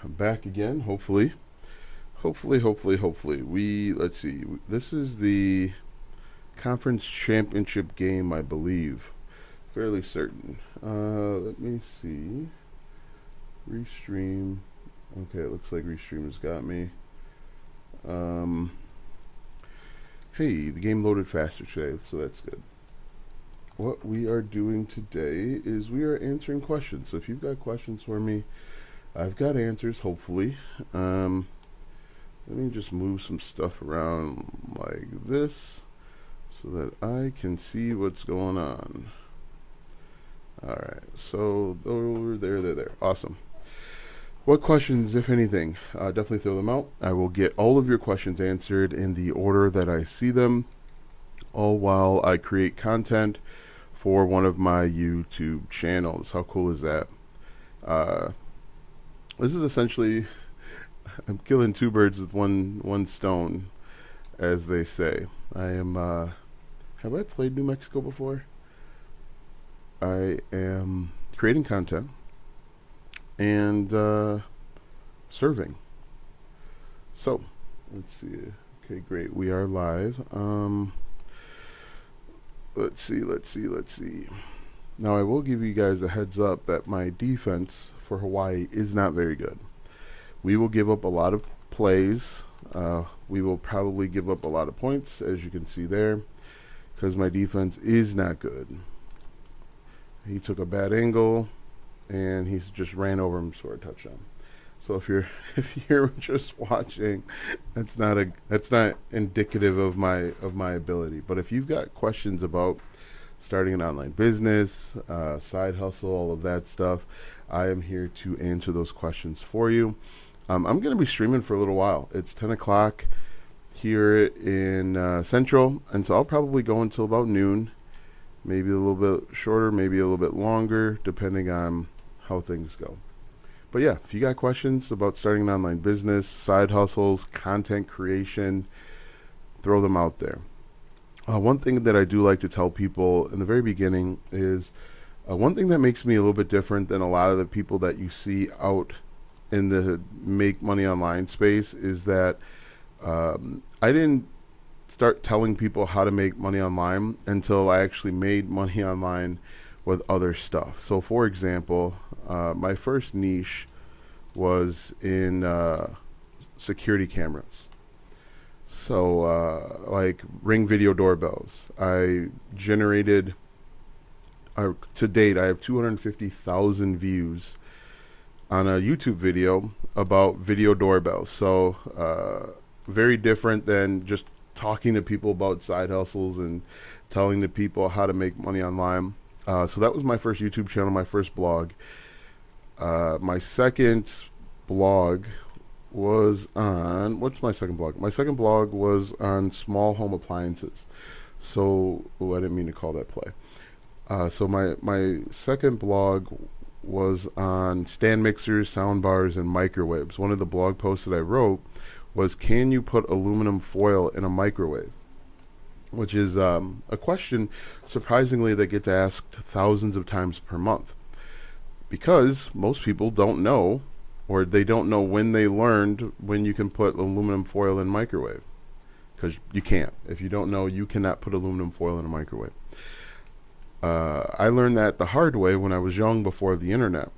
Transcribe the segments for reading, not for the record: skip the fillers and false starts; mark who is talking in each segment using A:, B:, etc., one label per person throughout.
A: back again. Hopefully. Let's see. This is the conference championship game, I believe. Fairly certain. Let me see. Restream. Okay, it looks like Restream has got me. Um, hey, the game loaded faster today, so that's good. What we are doing today is we are answering questions. So if you've got questions for me, I've got answers, hopefully. Let me just move some stuff around like this so that I can see what's going on. Alright, so over there. Awesome. What questions, if anything? Definitely throw them out. I will get all of your questions answered in the order that I see them, all while I create content for one of my YouTube channels. How cool is that? This is essentially, I'm killing two birds with one stone, as they say. I am, have I played New Mexico before? I am creating content and serving. So, let's see. Okay, great. We are live. Let's see. Now, I will give you guys a heads up that my defense for Hawaii is not very good. We will give up a lot of plays. We will probably give up a lot of points, as you can see there, because my defense is not good. He took a bad angle, and he just ran over him, scored a touchdown. So if you're just watching, that's not indicative of my ability. But if you've got questions about starting an online business, side hustle, all of that stuff, I am here to answer those questions for you. I'm going to be streaming for a little while. It's 10 o'clock here in Central, and so I'll probably go until about noon, maybe a little bit shorter, maybe a little bit longer, depending on how things go. But yeah, if you got questions about starting an online business, side hustles, content creation, throw them out there. One thing that I do like to tell people in the very beginning is one thing that makes me a little bit different than a lot of the people that you see out in the make money online space is that I didn't start telling people how to make money online until I actually made money online with other stuff. So for example, my first niche was in security cameras. So like Ring video doorbells. I generated, to date, I have 250,000 views on a YouTube video about video doorbells. So very different than just talking to people about side hustles and telling the people how to make money online. So that was my first YouTube channel, my first blog. My second blog was on, what's my second blog? My second blog was on small home appliances. So, I didn't mean to call that play. So my second blog was on stand mixers, sound bars, and microwaves. One of the blog posts that I wrote was, can you put aluminum foil in a microwave? Which is a question, surprisingly, that gets asked thousands of times per month. Because most people don't know, or they don't know when they learned when you can put aluminum foil in a microwave. Because you can't. If you don't know, you cannot put aluminum foil in a microwave. I learned that the hard way when I was young, before the internet.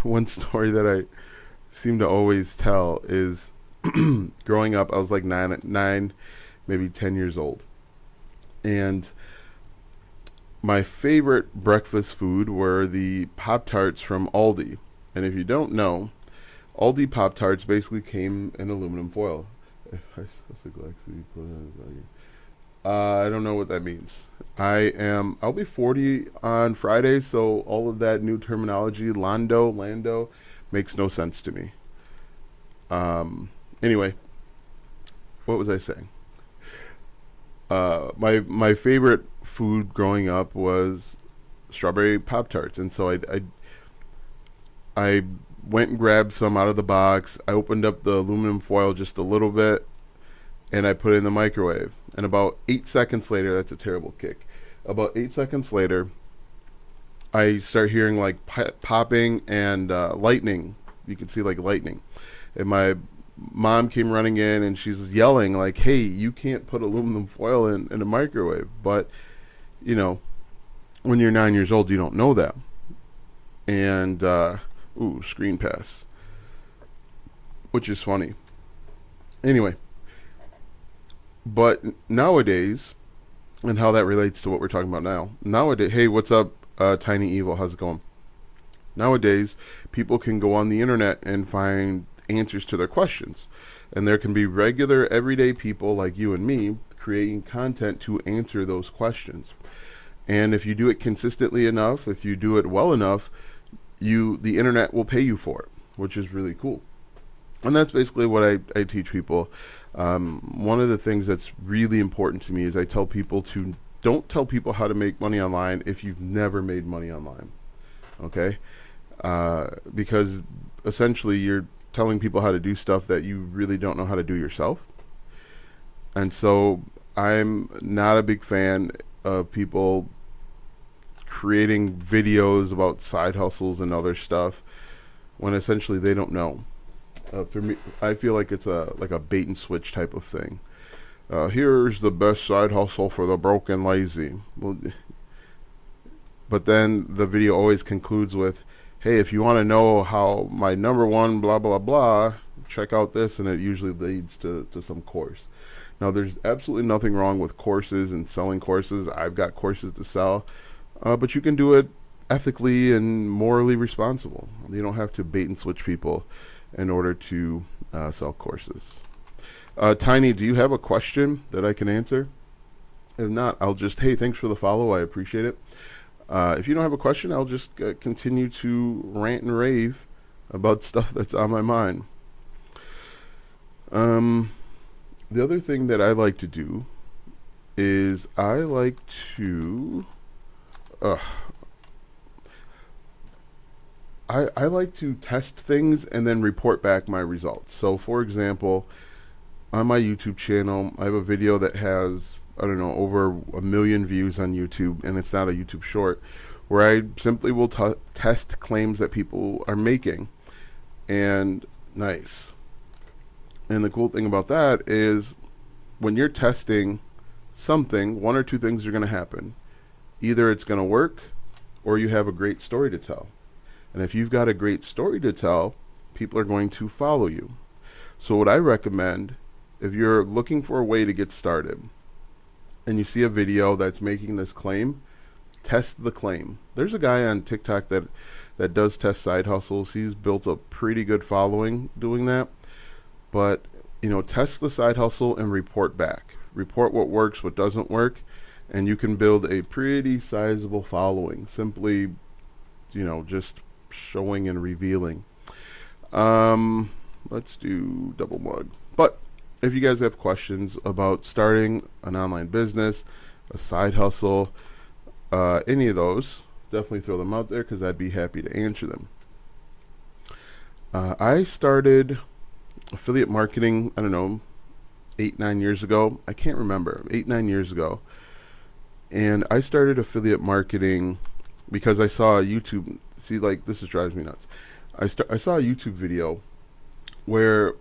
A: One story that I seem to always tell is growing up, I was like nine, maybe 10 years old. And my favorite breakfast food were the Pop-Tarts from Aldi. And if you don't know, Aldi Pop-Tarts basically came in aluminum foil. I don't know what that means. I'll be 40 on Friday, so all of that new terminology, Lando, makes no sense to me. Anyway, what was I saying? My favorite food growing up was strawberry Pop-Tarts, and so I went and grabbed some out of the box. I opened up the aluminum foil just a little bit, and I put it in the microwave. And about 8 seconds later, that's a terrible kick. About 8 seconds later, I start hearing like popping and lightning. You can see like lightning. And my mom came running in and she's yelling like, "Hey, you can't put aluminum foil in a microwave." But, you know, when you're 9 years old, you don't know that. And, screen pass, which is funny. Anyway, but nowadays, and how that relates to what we're talking about now. Nowadays, hey, what's up, Tiny Evil? How's it going? Nowadays, people can go on the internet and find answers to their questions. And there can be regular, everyday people like you and me creating content to answer those questions. And if you do it consistently enough, if you do it well enough, the internet will pay you for it, which is really cool. And that's basically what I teach people. One of the things that's really important to me is I tell people to don't tell people how to make money online if you've never made money online. Okay? Because essentially you're telling people how to do stuff that you really don't know how to do yourself. And so I'm not a big fan of people creating videos about side hustles and other stuff when essentially they don't know. For me, I feel like it's like a bait and switch type of thing. Here's the best side hustle for the broke and lazy. Well, but then the video always concludes with, "Hey, if you want to know how my number one blah blah blah, check out this," and it usually leads to some course. Now, there's absolutely nothing wrong with courses and selling courses. I've got courses to sell, but you can do it ethically and morally responsible. You don't have to bait and switch people in order to sell courses. Tiny, do you have a question that I can answer? If not, I'll just, hey, thanks for the follow. I appreciate it. If you don't have a question, I'll just continue to rant and rave about stuff that's on my mind. The other thing that I like to do is I like to I like to test things and then report back my results. So, for example, on my YouTube channel, I have a video that has, I don't know, over 1 million views on YouTube, and it's not a YouTube short, where I simply will test claims that people are making. And nice. And the cool thing about that is when you're testing something, one or two things are going to happen. Either it's going to work or you have a great story to tell. And if you've got a great story to tell, people are going to follow you. So what I recommend, if you're looking for a way to get started and you see a video that's making this claim, test the claim. There's a guy on TikTok that does test side hustles. He's built a pretty good following doing that. But, test the side hustle and report back. Report what works, what doesn't work, and you can build a pretty sizable following simply, just showing and revealing. Let's do double mug. But if you guys have questions about starting an online business, a side hustle, any of those, definitely throw them out there because I'd be happy to answer them. I started affiliate marketing, I don't know, 8-9 years ago. I can't remember, 8-9 years ago. And I started affiliate marketing because I saw a YouTube, this drives me nuts. I saw a YouTube video where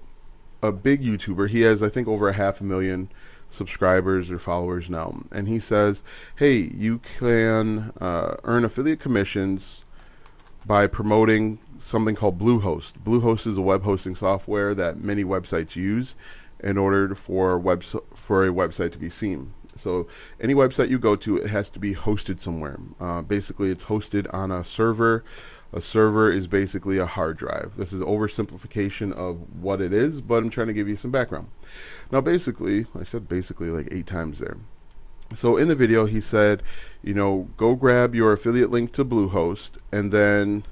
A: a big YouTuber, he has I think over 500,000 subscribers or followers now, and he says, hey, you can earn affiliate commissions by promoting something called Bluehost. Bluehost is a web hosting software that many websites use in order for a website to be seen. So any website you go to, it has to be hosted somewhere. Basically, it's hosted on a server. A server is basically a hard drive. This is oversimplification of what it is, but I'm trying to give you some background. Now, basically, I said basically like 8 times there. So in the video, he said, go grab your affiliate link to Bluehost, and then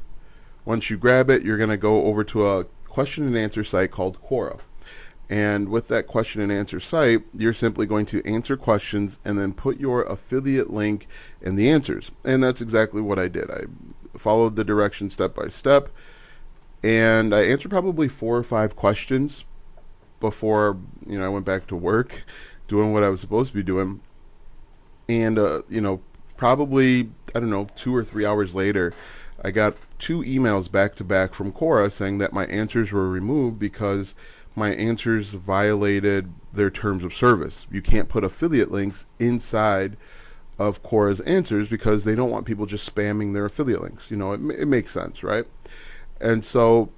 A: once you grab it, you're going to go over to a question and answer site called Quora. And with that question and answer site, you're simply going to answer questions and then put your affiliate link in the answers. And that's exactly what I did. I followed the directions step by step, and I answered probably 4 or 5 questions before I went back to work doing what I was supposed to be doing. And probably I don't know, 2 or 3 hours later, I got 2 emails back to back from Quora saying that my answers were removed because my answers violated their terms of service. You can't put affiliate links inside of Quora's answers because they don't want people just spamming their affiliate links. It makes sense, right? And so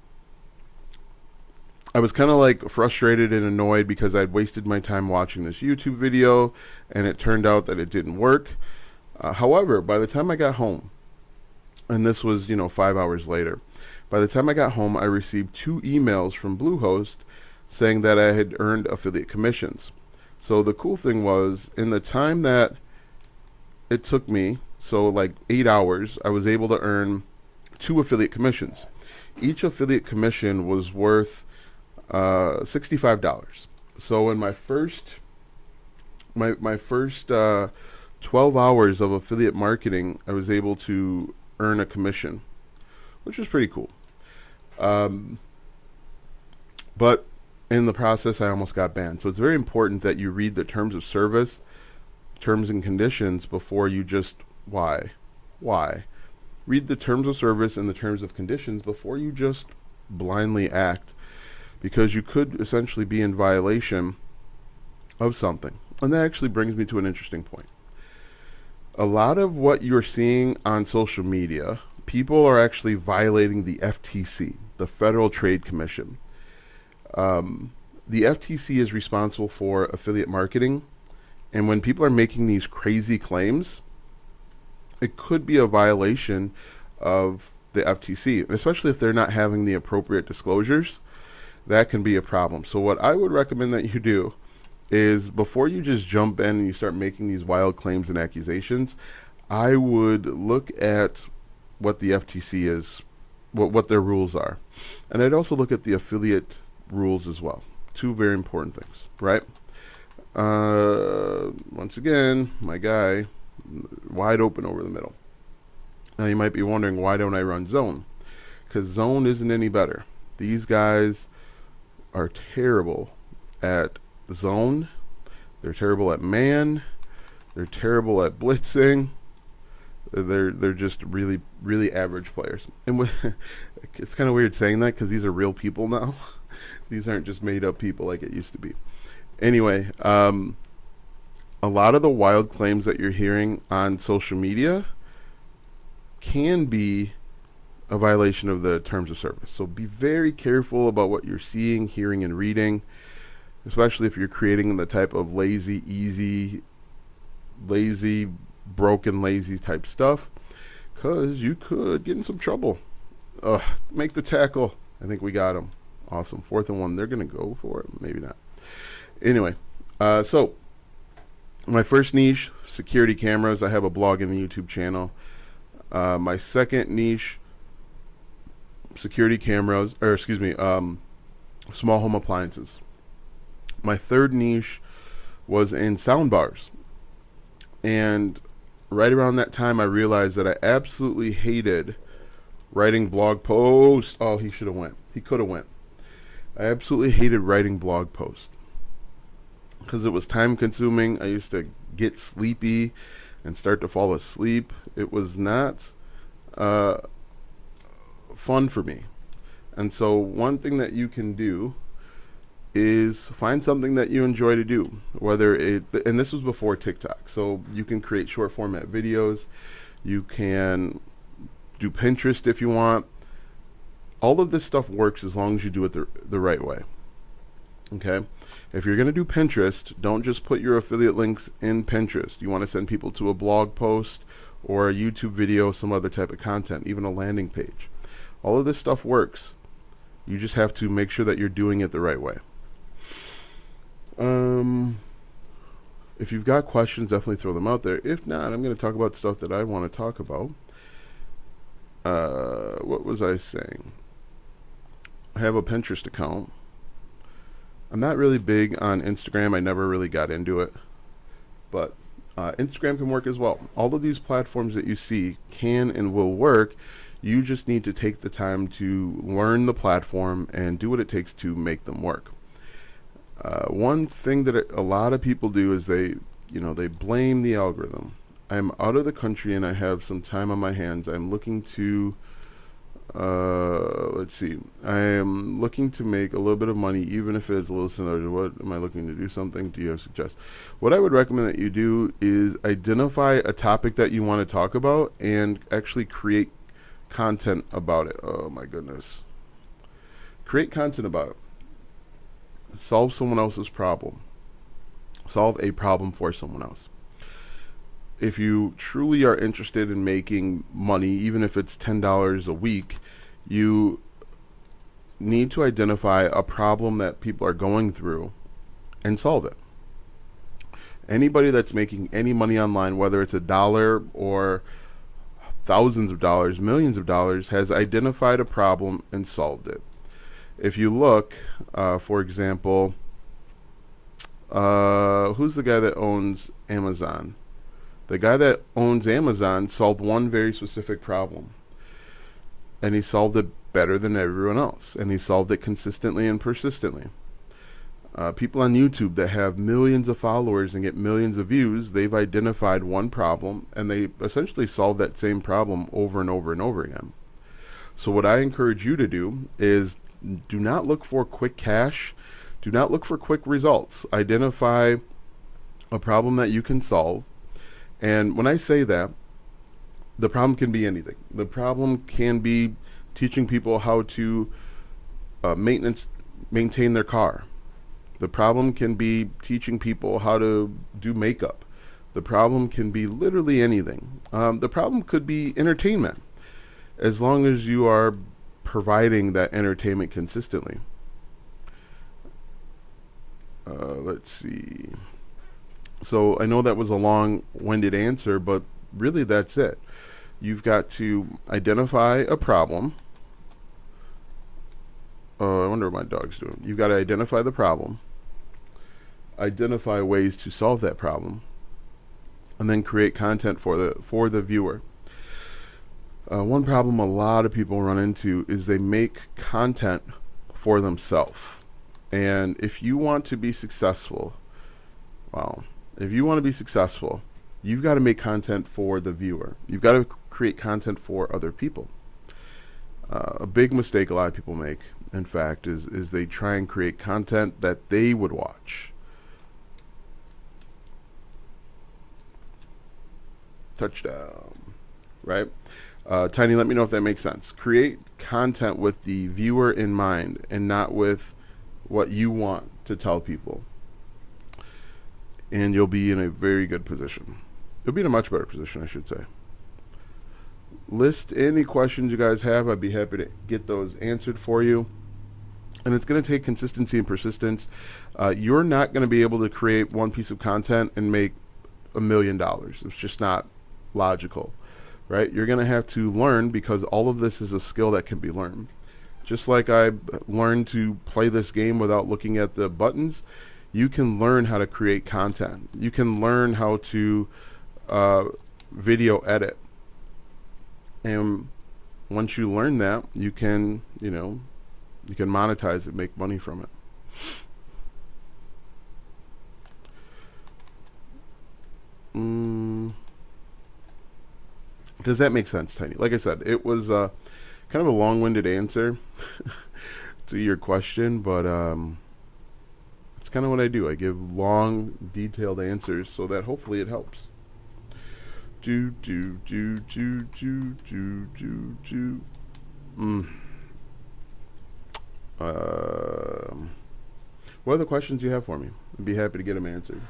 A: I was kind of like frustrated and annoyed because I'd wasted my time watching this YouTube video and it turned out that it didn't work. However, by the time I got home, and this was, 5 hours later, by the time I got home, I received 2 emails from Bluehost saying that I had earned affiliate commissions. So the cool thing was, in the time that it took me, so like 8 hours, I was able to earn 2 affiliate commissions. Each affiliate commission was worth $65. So in my first 12 hours of affiliate marketing, I was able to earn a commission, which was pretty cool. But in the process, I almost got banned. So it's very important that you read the terms of service, terms and conditions before you just why. Read the terms of service and the terms of conditions before you just blindly act, because you could essentially be in violation of something. And that actually brings me to an interesting point. A lot of what you're seeing on social media, people are actually violating the FTC, the Federal Trade Commission. The FTC is responsible for affiliate marketing, and when people are making these crazy claims, it could be a violation of the FTC, especially if they're not having the appropriate disclosures. That can be a problem. So what I would recommend that you do is, before you just jump in and you start making these wild claims and accusations, I would look at what the FTC is, what their rules are. And I'd also look at the affiliate rules as well. 2 very important things, right? Once again, my guy, wide open over the middle. Now you might be wondering, why don't I run Zone? Because Zone isn't any better. These guys are terrible at zone. They're terrible at man. They're terrible at blitzing. They're just really, really average players. And it's kind of weird saying that because these are real people now. These aren't just made up people like it used to be. Anyway, a lot of the wild claims that you're hearing on social media can be a violation of the terms of service. So be very careful about what you're seeing, hearing, and reading, especially if you're creating the type of lazy, easy, lazy, broken, lazy type stuff, because you could get in some trouble. Make the tackle. I think we got him. Awesome. 4th and 1. They're going to go for it. Maybe not. Anyway, so my first niche, security cameras. I have a blog and a YouTube channel. My second niche, security cameras, small home appliances. My third niche was in sound bars. And right around that time, I realized that I absolutely hated writing blog posts. Oh, he should have went. He could have went. I absolutely hated writing blog posts because it was time consuming. I used to get sleepy and start to fall asleep. It was not fun for me. And so one thing that you can do is find something that you enjoy to do, and this was before TikTok, so you can create short format videos, you can do Pinterest if you want. All of this stuff works as long as you do it the right way. Okay? If you're going to do Pinterest, don't just put your affiliate links in Pinterest. You want to send people to a blog post or a YouTube video, some other type of content, even a landing page. All of this stuff works. You just have to make sure that you're doing it the right way. If you've got questions, definitely throw them out there. If not, I'm going to talk about stuff that I want to talk about. What was I saying? I have a Pinterest account. I'm not really big on Instagram. I never really got into it. But Instagram can work as well. All of these platforms that you see can and will work. You just need to take the time to learn the platform and do what it takes to make them work. One thing that a lot of people do is they blame the algorithm. I'm out of the country and I have some time on my hands. I'm looking to, let's see. I am looking to make a little bit of money, even if it's a little similar to what am I looking to do something? Do you have suggest? What I would recommend that you do is identify a topic that you want to talk about and actually create content about it. Oh my goodness. Create content about it. Solve someone else's problem. Solve a problem for someone else. If you truly are interested in making money, even if it's $10 a week, you need to identify a problem that people are going through and solve it. Anybody that's making any money online, whether it's $1 or thousands of dollars, millions of dollars, has identified a problem and solved it. If you look, for example, who's the guy that owns Amazon? The guy that owns Amazon solved one very specific problem, and he solved it better than everyone else, and he solved it consistently and persistently. People on YouTube that have millions of followers and get millions of views, they've identified one problem, and they essentially solve that same problem over and over and over again. So what I encourage you to do is do not look for quick cash. Do not look for quick results. Identify a problem that you can solve. And when I say that, the problem can be anything. The problem can be teaching people how to maintain their car. The problem can be teaching people how to do makeup. The problem can be literally anything. The problem could be entertainment, as long as you are providing that entertainment consistently. Let's see. So I know that was a long-winded answer, but really that's it. You've got to identify a problem. I wonder what my dog's doing. You've got to identify the problem, identify ways to solve that problem, and then create content for the viewer. One problem a lot of people run into is they make content for themselves. And if you want to be successful, you've got to make content for the viewer. You've got to create content for other people. A big mistake a lot of people make, in fact, is they try and create content that they would watch. Touchdown, right? Tiny, let me know if that makes sense. Create content with the viewer in mind and not with what you want to tell people. And you'll be in a very good position. You'll be in a much better position, I should say. List any questions you guys have. I'd be happy to get those answered for you. And it's going to take consistency and persistence. You're not going to be able to create one piece of content and make $1 million. It's just not logical, right? You're going to have to learn, because all of this is a skill that can be learned. Just like I learned to play this game without looking at the buttons, you can learn how to create content. You can learn how to video edit. And once you learn that, you can monetize it, make money from it. Does that make sense, Tiny? Like I said, it was kind of a long-winded answer to your question, but it's kind of what I do. I give long, detailed answers so that hopefully it helps. What other questions do you have for me? I'd be happy to get them answered.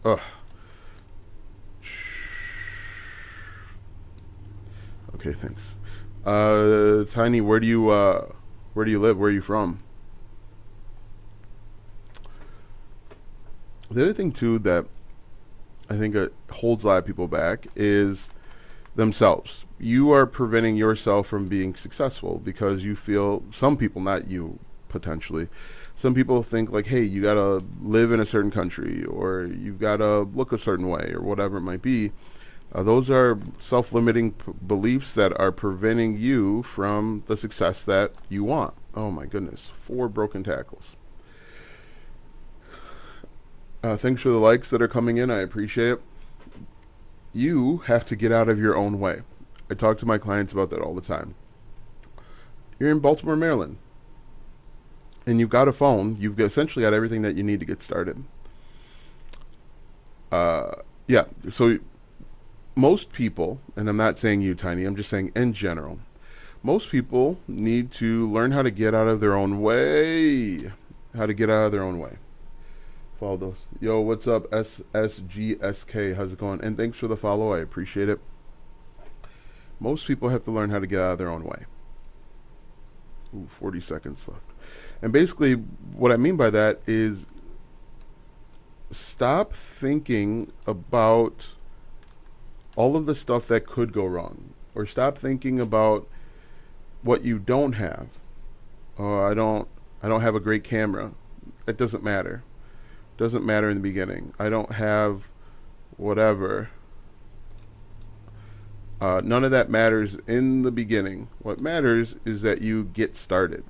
A: Ugh. Okay, thanks. Tiny, where do you live? Where are you from? The other thing too that I think holds a lot of people back is themselves. You are preventing yourself from being successful because you feel, some people, not you potentially, some people think like, hey, you gotta live in a certain country, or you gotta look a certain way, or whatever it might be. Those are self-limiting beliefs that are preventing you from the success that you want. Oh my goodness, 4 broken tackles. Thanks for the likes that are coming in. I appreciate it. You have to get out of your own way. I talk to my clients about that all the time. You're in Baltimore, Maryland, and you've got a phone. You've essentially got everything that you need to get started. Yeah, so most people, and I'm not saying you, Tiny, I'm just saying in general, most people need to learn how to get out of their own way. How to get out of their own way. Follow those. Yo, what's up, SSGSK? How's it going? And thanks for the follow. I appreciate it. Most people have to learn how to get out of their own way. Ooh, 40 seconds left. And basically, what I mean by that is stop thinking about all of the stuff that could go wrong, or stop thinking about what you don't have. Oh, I don't have a great camera. It doesn't matter. Doesn't matter in the beginning. I don't have whatever. None of that matters in the beginning. What matters is that you get started,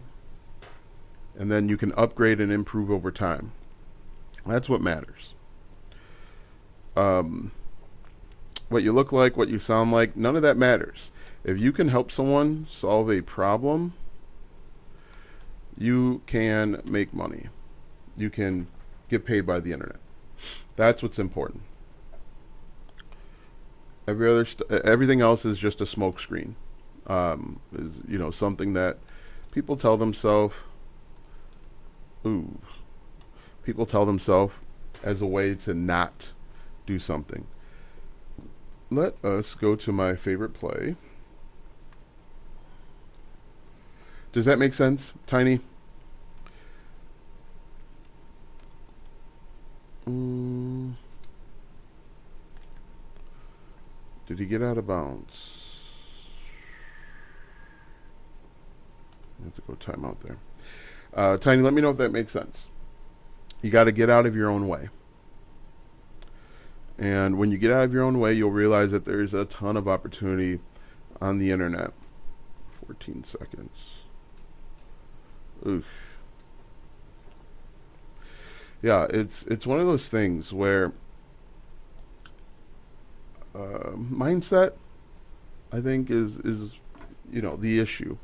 A: and then you can upgrade and improve over time. That's what matters. What you look like, what you sound like, none of that matters. If you can help someone solve a problem, you can make money. You can get paid by the internet. That's what's important. Everything else is just a smoke screen. Is something that people tell themselves. People tell themselves as a way to not do something. Let us go to my favorite play. Does that make sense, Tiny? Did he get out of bounds? I have to go timeout there. Tiny, let me know if that makes sense. You got to get out of your own way. And when you get out of your own way, you'll realize that there's a ton of opportunity on the internet. 14 seconds. Oof. Yeah, it's one of those things where mindset, I think, is the issue.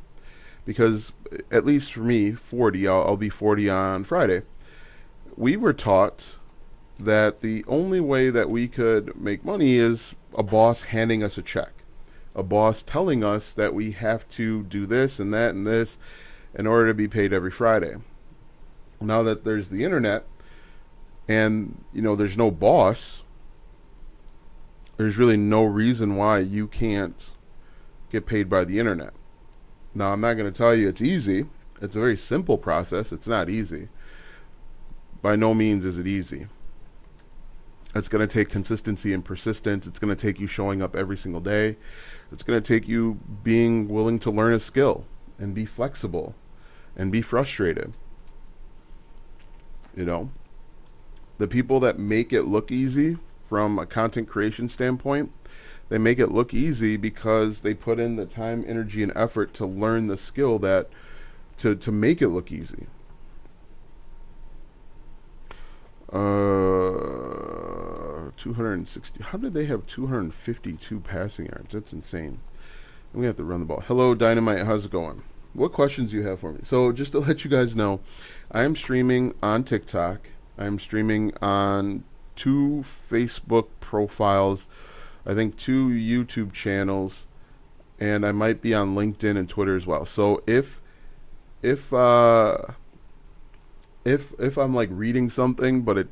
A: Because at least for me, 40, I'll be 40 on Friday. We were taught that the only way that we could make money is a boss handing us a check, a boss telling us that we have to do this and that and this in order to be paid every Friday. Now that there's the internet and there's no boss, there's really no reason why you can't get paid by the internet. Now, I'm not going to tell you it's easy. It's a very simple process. It's not easy. By no means is it easy. It's going to take consistency and persistence. It's going to take you showing up every single day. It's going to take you being willing to learn a skill and be flexible and be frustrated. The people that make it look easy from a content creation standpoint, they make it look easy because they put in the time, energy, and effort to learn the skill that to make it look easy. 260. How did they have 252 passing yards? That's insane. I'm gonna have to run the ball. Hello, Dynamite. How's it going? What questions do you have for me? So just to let you guys know, I am streaming on TikTok. I'm streaming on 2 Facebook profiles, I think 2 YouTube channels, and I might be on LinkedIn and Twitter as well. So if I'm like reading something but it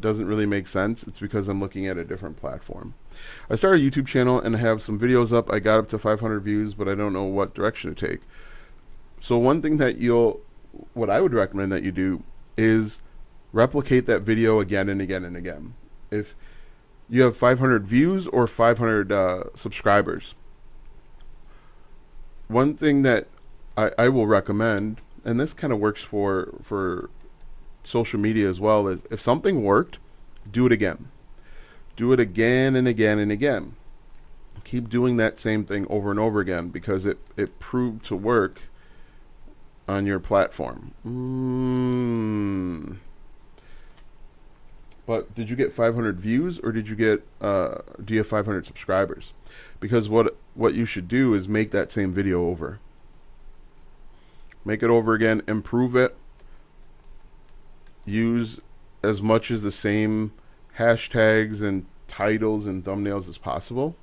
A: doesn't really make sense, it's because I'm looking at a different platform. I started a YouTube channel and have some videos up. I got up to 500 views, but I don't know what direction to take. So one thing that what I would recommend that you do is replicate that video again and again and again. If you have 500 views or 500 subscribers, one thing that I will recommend, and this kind of works for social media as well, is if something worked, do it again. Do it again and again and again. Keep doing that same thing over and over again because it proved to work on your platform. But did you get 500 views, or did you get do you have 500 subscribers? Because what you should do is make that same video over. Make it over again, improve it, use as much as the same hashtags and titles and thumbnails as possible.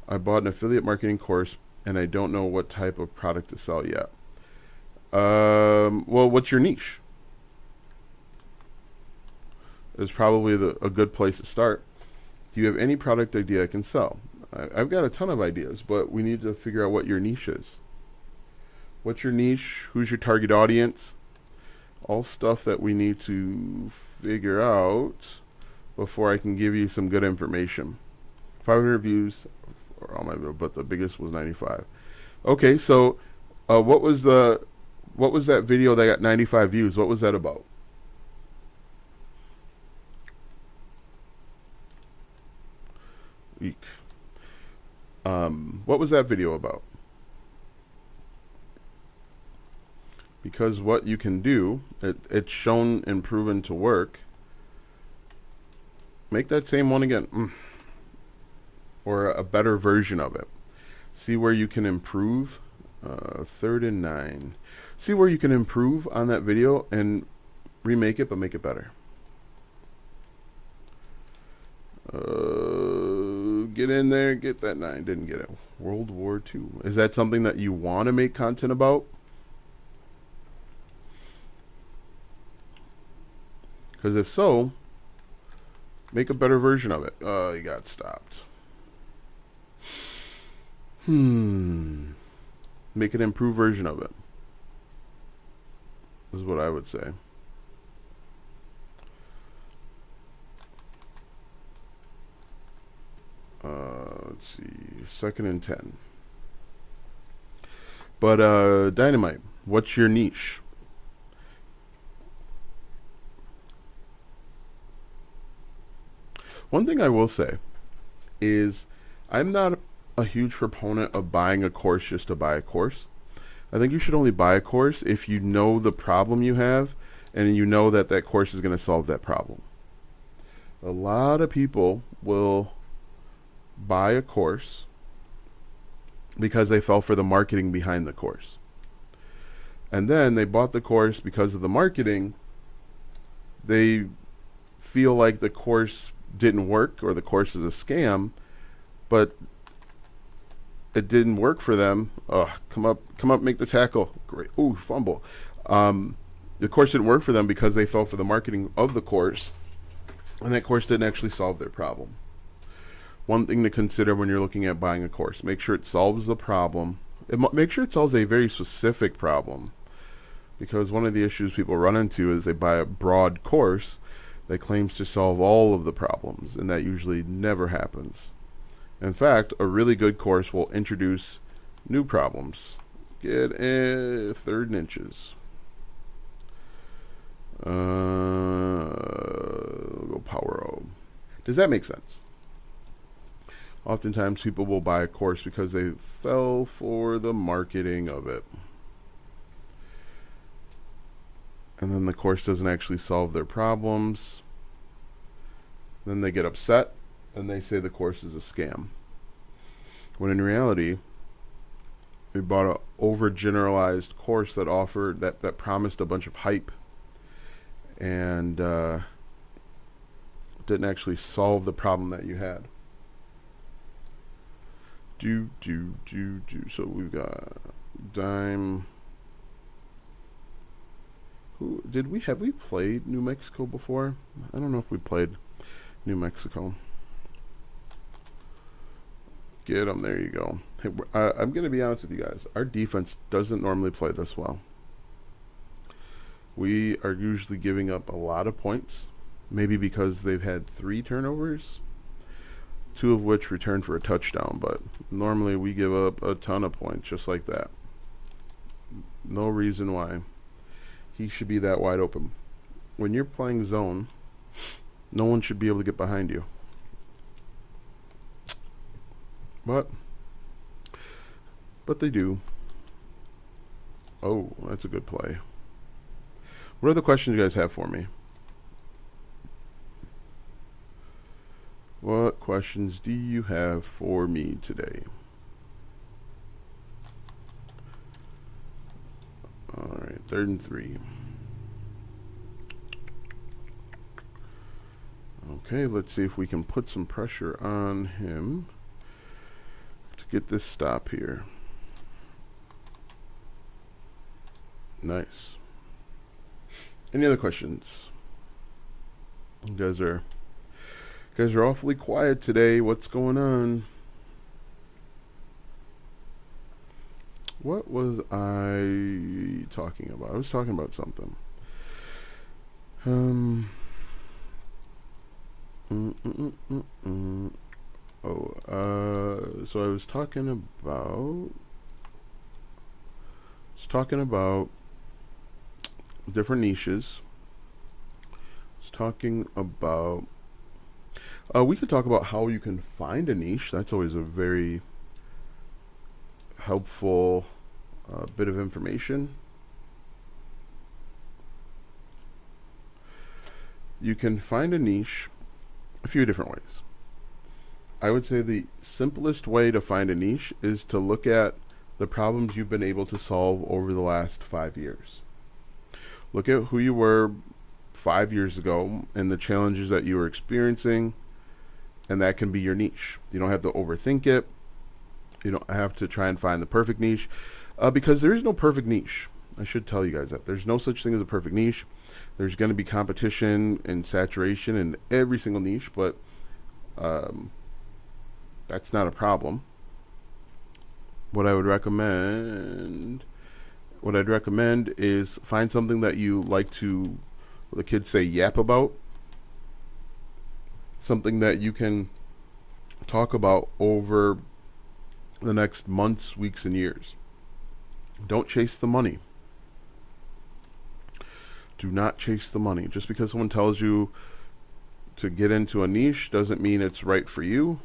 A: I bought an affiliate marketing course and I don't know what type of product to sell yet. Well, what's your niche? Is probably a good place to start. Do you have any product idea I can sell? I've got a ton of ideas, but we need to figure out what your niche is. What's your niche? Who's your target audience? All stuff that we need to figure out before I can give you some good information. 500 views, but the biggest was 95. Okay, so what was that video that got 95 views? What was that about? Eek. What was that video about? Because what you can do, it's shown and proven to work. Make that same one again, or a better version of it. See where you can improve. 3rd and 9. See where you can improve on that video and remake it, but make it better. Get in there, get that 9. Didn't get it. World War II. Is that something that you want to make content about? Because if so, make a better version of it. You got stopped. Make an improved version of it. This is what I would say. Let's see. 2nd and 10. But Dynamite, what's your niche? One thing I will say is I'm not a huge proponent of buying a course just to buy a course. I think you should only buy a course if you know the problem you have and you know that that course is going to solve that problem. A lot of people will buy a course because they fell for the marketing behind the course. And then they bought the course because of the marketing. They feel like the course didn't work or the course is a scam, but it didn't work for them. Come up, make the tackle. Great. Ooh, fumble. The course didn't work for them because they fell for the marketing of the course, and that course didn't actually solve their problem. One thing to consider when you're looking at buying a course, make sure it solves the problem. Make sure it solves a very specific problem, because one of the issues people run into is they buy a broad course that claims to solve all of the problems, and that usually never happens. In fact, a really good course will introduce new problems. Get 3rd and inches. We'll go Power O. Does that make sense? Oftentimes people will buy a course because they fell for the marketing of it. And then the course doesn't actually solve their problems. Then they get upset and they say the course is a scam. When in reality, we bought an overgeneralized course that offered that promised a bunch of hype and didn't actually solve the problem that you had. So we've got Dime. Have we played New Mexico before? I don't know if we played New Mexico. Get them. There you go. Hey, I'm going to be honest with you guys. Our defense doesn't normally play this well. We are usually giving up a lot of points, maybe because they've had 3 turnovers, 2 of which returned for a touchdown, but normally we give up a ton of points just like that. No reason why he should be that wide open. When you're playing zone, no one should be able to get behind you. But they do. Oh, that's a good play. What other questions you guys have for me? What questions do you have for me today? All right, 3rd and 3. Okay, let's see if we can put some pressure on him to get this stop here. Nice. Any other questions? You guys are awfully quiet today. What's going on? What was I talking about? I was talking about something. So I was talking about different niches. I was talking about we could talk about how you can find a niche. That's always a very helpful bit of information. You can find a niche a few different ways. I would say the simplest way to find a niche is to look at the problems you've been able to solve over the last 5 years. Look at who you were 5 years ago and the challenges that you were experiencing, and that can be your niche. You don't have to overthink it. You don't have to try and find the perfect niche, because there is no perfect niche. I should tell you guys that. There's no such thing as a perfect niche. There's going to be competition and saturation in every single niche, but that's not a problem. What I'd recommend is find something that you like to, the kids say, yap about. Something that you can talk about over the next months, weeks, and years. Don't chase the money. Do not chase the money. Just because someone tells you to get into a niche doesn't mean it's right for you.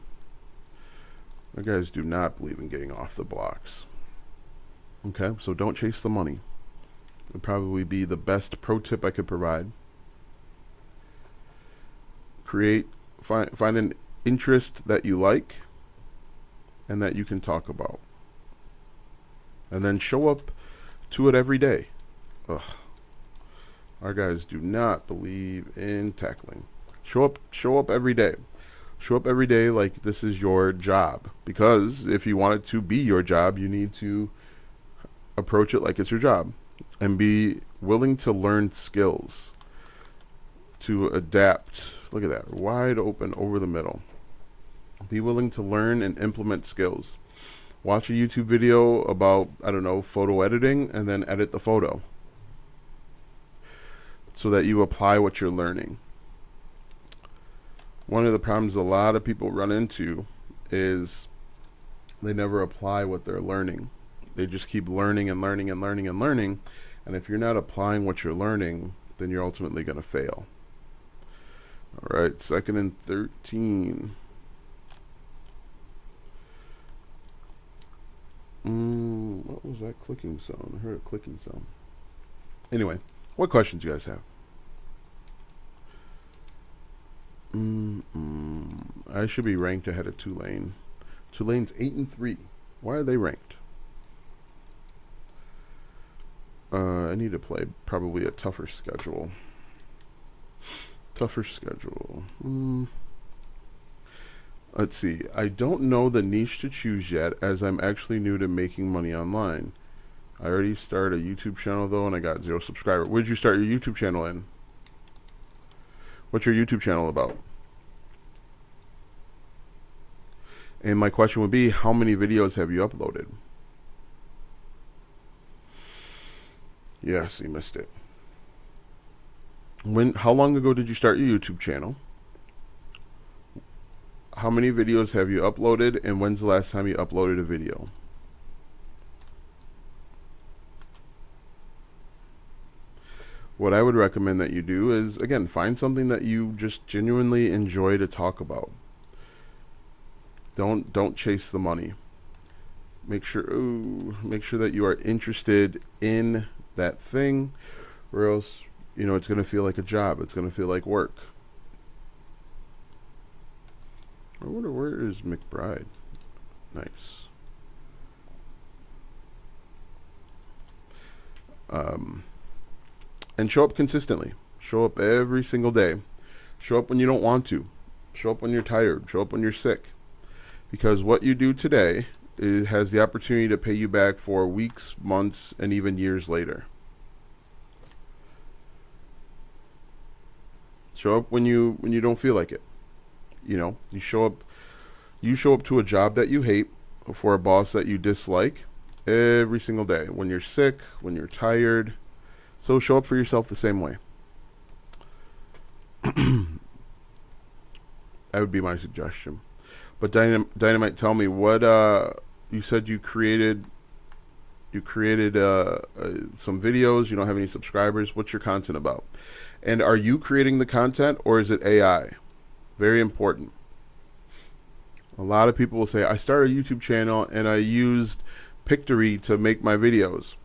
A: You guys do not believe in getting off the blocks. Okay, so don't chase the money. It would probably be the best pro tip I could provide. Find an interest that you like and that you can talk about. And then show up to it every day. Ugh. Our guys do not believe in tackling. Show up every day. Show up every day like this is your job. Because if you want it to be your job, you need to approach it like it's your job. And be willing to learn skills. To adapt. Look at that. Wide open over the middle. Be willing to learn and implement skills. Watch a YouTube video about, photo editing, and then edit the photo. So that you apply what you're learning. One of the problems a lot of people run into is they never apply what they're learning. They just keep learning and learning and learning and learning. And if you're not applying what you're learning, then you're ultimately going to fail. All right, 2nd and 13. What was that clicking sound? I heard a clicking sound. Anyway, what questions do you guys have? I should be ranked ahead of Tulane. Tulane's 8 and 3. Why are they ranked? I need to play probably a tougher schedule. Let's see. I don't know the niche to choose yet, as I'm actually new to making money online. I already started a YouTube channel, though, and I got 0 subscribers. Where did you start your YouTube channel in? What's your YouTube channel about? And my question would be, how many videos have you uploaded? Yes, you missed it. How long ago did you start your YouTube channel? How many videos have you uploaded, and when's the last time you uploaded a video? What I would recommend that you do is, again, find something that you just genuinely enjoy to talk about. Don't chase the money. Make sure that you are interested in that thing, or else, it's going to feel like a job. It's going to feel like work. I wonder where is McBride. Nice. And show up consistently. Show up every single day. Show up when you don't want to. Show up when you're tired. Show up when you're sick. Because what you do today has the opportunity to pay you back for weeks, months, and even years later. Show up when you don't feel like it. You show up to a job that you hate for a boss that you dislike every single day. When you're sick, when you're tired. So show up for yourself the same way. That would be my suggestion. But Dynamite, tell me what you said you created. You created some videos. You don't have any subscribers. What's your content about? And are you creating the content or is it AI? Very important. A lot of people will say, I started a YouTube channel and I used Pictory to make my videos.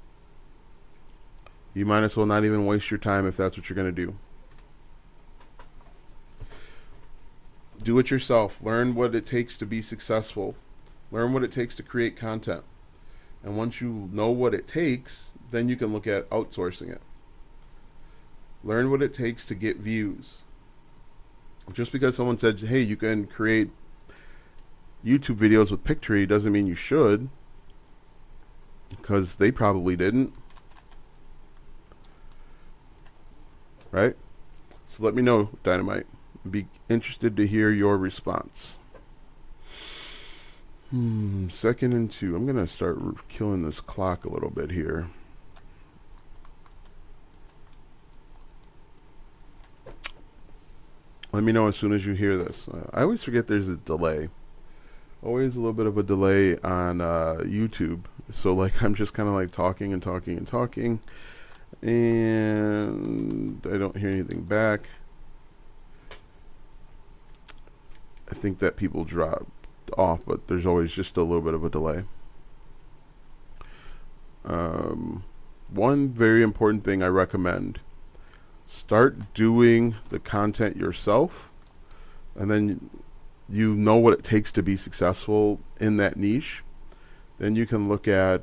A: You might as well not even waste your time if that's what you're going to do. Do it yourself. Learn what it takes to be successful. Learn what it takes to create content. And once you know what it takes, then you can look at outsourcing it. Learn what it takes to get views. Just because someone said, hey, you can create YouTube videos with Pictory doesn't mean you should. Because they probably didn't. Right? So let me know, Dynamite. I'd be interested to hear your response. 2nd and 2. I'm going to start killing this clock a little bit here. Let me know as soon as you hear this. I always forget there's a delay. Always a little bit of a delay on YouTube. So like I'm just kind of like talking and talking and talking. And I don't hear anything back. I think that people drop off, but there's always just a little bit of a delay. One very important thing I recommend: start doing the content yourself, and then you know what it takes to be successful in that niche. Then you can look at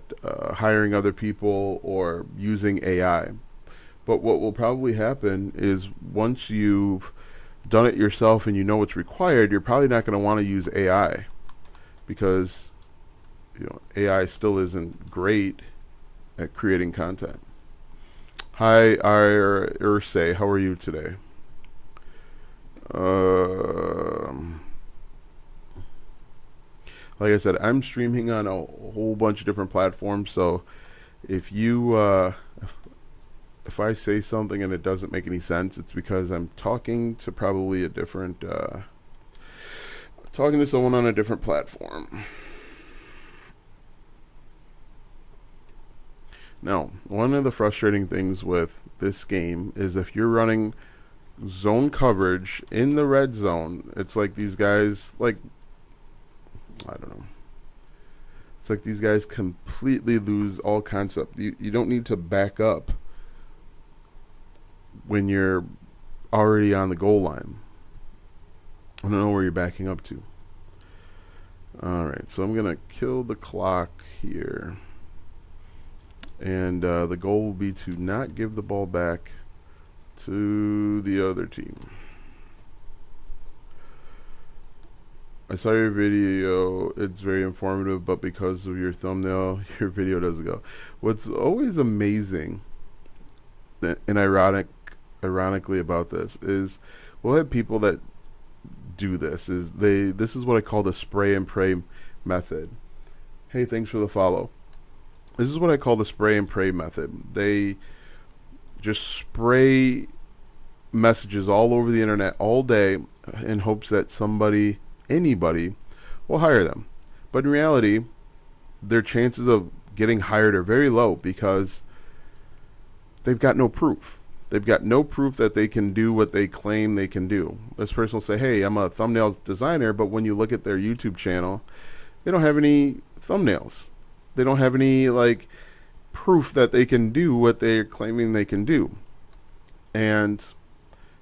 A: hiring other people or using AI. But what will probably happen is once you've done it yourself and you know what's required, you're probably not going to want to use AI, because AI still isn't great at creating content. Hi, Ursay, how are you today? Like I said, I'm streaming on a whole bunch of different platforms, so if you if I say something and it doesn't make any sense, it's because I'm talking to probably a different talking to someone on a different platform. Now, one of the frustrating things with this game is if you're running zone coverage in the red zone, it's like these guys, like, I don't know. It's like these guys completely lose all concept. You don't need to back up when you're already on the goal line. I don't know where you're backing up to. Alright, so I'm going to kill the clock here. And the goal will be to not give the ball back to the other team. I saw your video. It's very informative, but because of your thumbnail, your video doesn't go. What's always amazing and ironically about this is we'll have people that do this. This is what I call the spray and pray method. Hey, thanks for the follow. This is what I call the spray and pray method. They just spray messages all over the internet all day in hopes that anybody will hire them. But in reality, their chances of getting hired are very low because they've got no proof. They've got no proof that they can do what they claim they can do. This person will say, hey, I'm a thumbnail designer, but when you look at their YouTube channel, they don't have any thumbnails. They don't have any proof that they can do what they're claiming they can do. And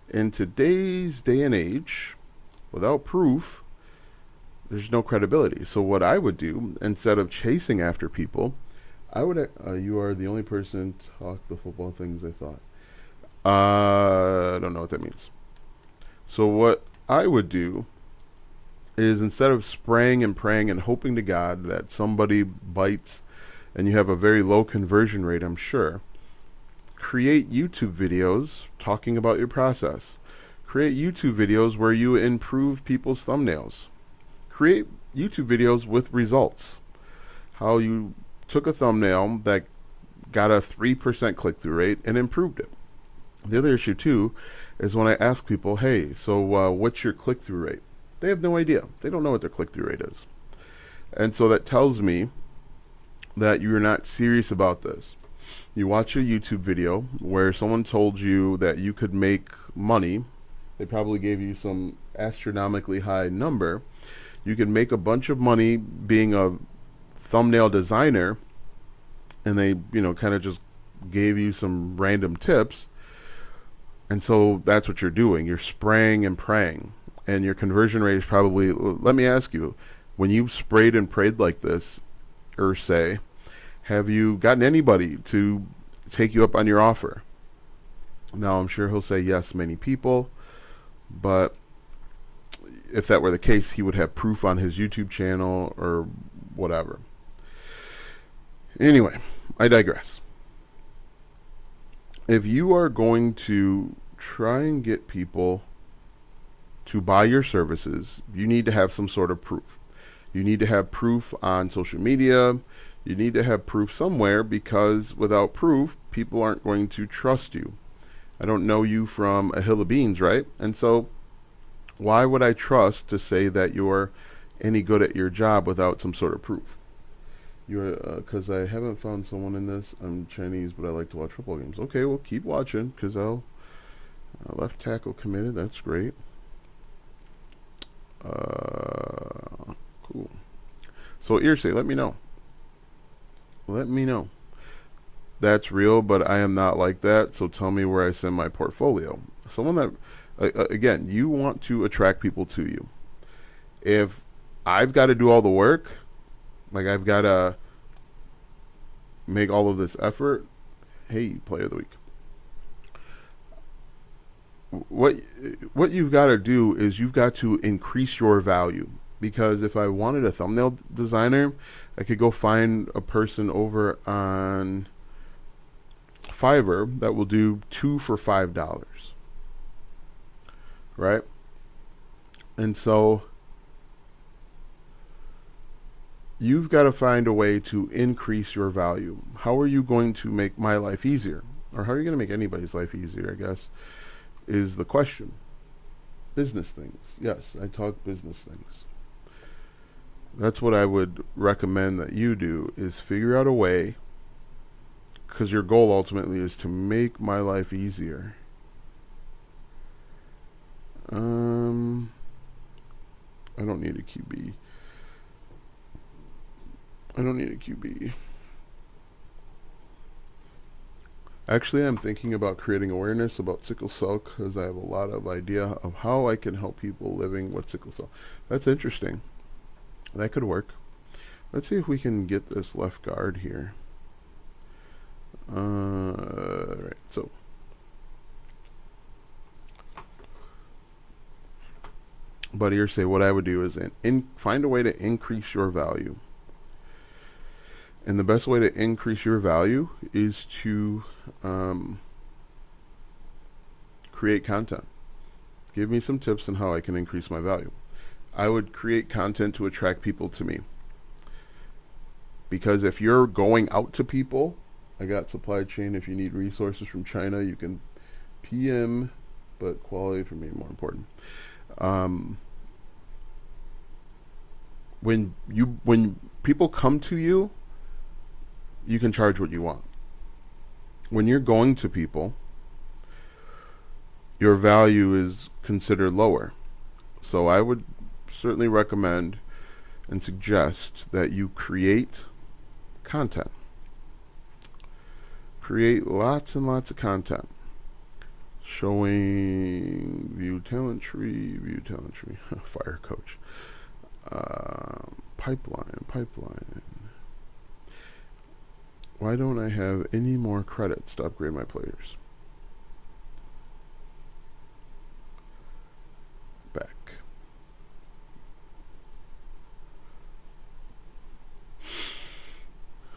A: in today's day and age, without proof, there's no credibility. So what I would do, instead of chasing after people, I would. You are the only person to talk the football things I thought. I don't know what that means. So what I would do is, instead of spraying and praying and hoping to God that somebody bites, and you have a very low conversion rate, I'm sure, create YouTube videos talking about your process. Create YouTube videos where you improve people's thumbnails. Create YouTube videos with results. How you took a thumbnail that got a 3% click-through rate and improved it. The other issue too is when I ask people, hey, so what's your click-through rate? They have no idea. They don't know what their click-through rate is. And so that tells me that you're not serious about this. You watch a YouTube video where someone told you that you could make money. They probably gave you some astronomically high number. You could make a bunch of money being a thumbnail designer, and they, kind of just gave you some random tips. And so that's what you're doing. You're spraying and praying. And your conversion rate is probably, let me ask you, when you sprayed and prayed like this, say, have you gotten anybody to take you up on your offer? Now, I'm sure he'll say yes, many people. But if that were the case, he would have proof on his YouTube channel or whatever. Anyway, I digress. If you are going to try and get people to buy your services, you need to have some sort of proof. You need to have proof on social media. You need to have proof somewhere, because without proof, people aren't going to trust you. I don't know you from a hill of beans, right? And so why would I trust to say that you're any good at your job without some sort of proof? Because I haven't found someone in this. I'm Chinese, but I like to watch football games. Okay, well, keep watching, because left tackle committed. That's great. Cool. So Irsay, let me know. Let me know. That's real, but I am not like that. So tell me where I send my portfolio. Someone that, again, you want to attract people to you. If I've got to do all the work, like I've got to make all of this effort, hey, player of the week. What you've got to do is you've got to increase your value. Because if I wanted a thumbnail designer, I could go find a person over on Fiverr that will do 2 for $5. Right? And so you've got to find a way to increase your value. How are you going to make my life easier? Or how are you going to make anybody's life easier, I guess, is the question. Business things. Yes, I talk business things. That's what I would recommend that you do, is figure out a way, because your goal ultimately is to make my life easier. I don't need a QB. Actually, I'm thinking about creating awareness about sickle cell, because I have a lot of idea of how I can help people living with sickle cell. That's interesting. That could work. Let's see if we can get this left guard here. Right, so but here, say what I would do is find a way to increase your value. And the best way to increase your value is to create content. Give me some tips on how I can increase my value. I would create content to attract people to me. Because if you're going out to people, I got supply chain. If you need resources from China, you can PM, but quality for me more important. When people come to you, you can charge what you want. When you're going to people, your value is considered lower. So I would certainly recommend and suggest that you create content. Create lots and lots of content. Showing view talent tree, fire coach. Pipeline. Why don't I have any more credits to upgrade my players? Back.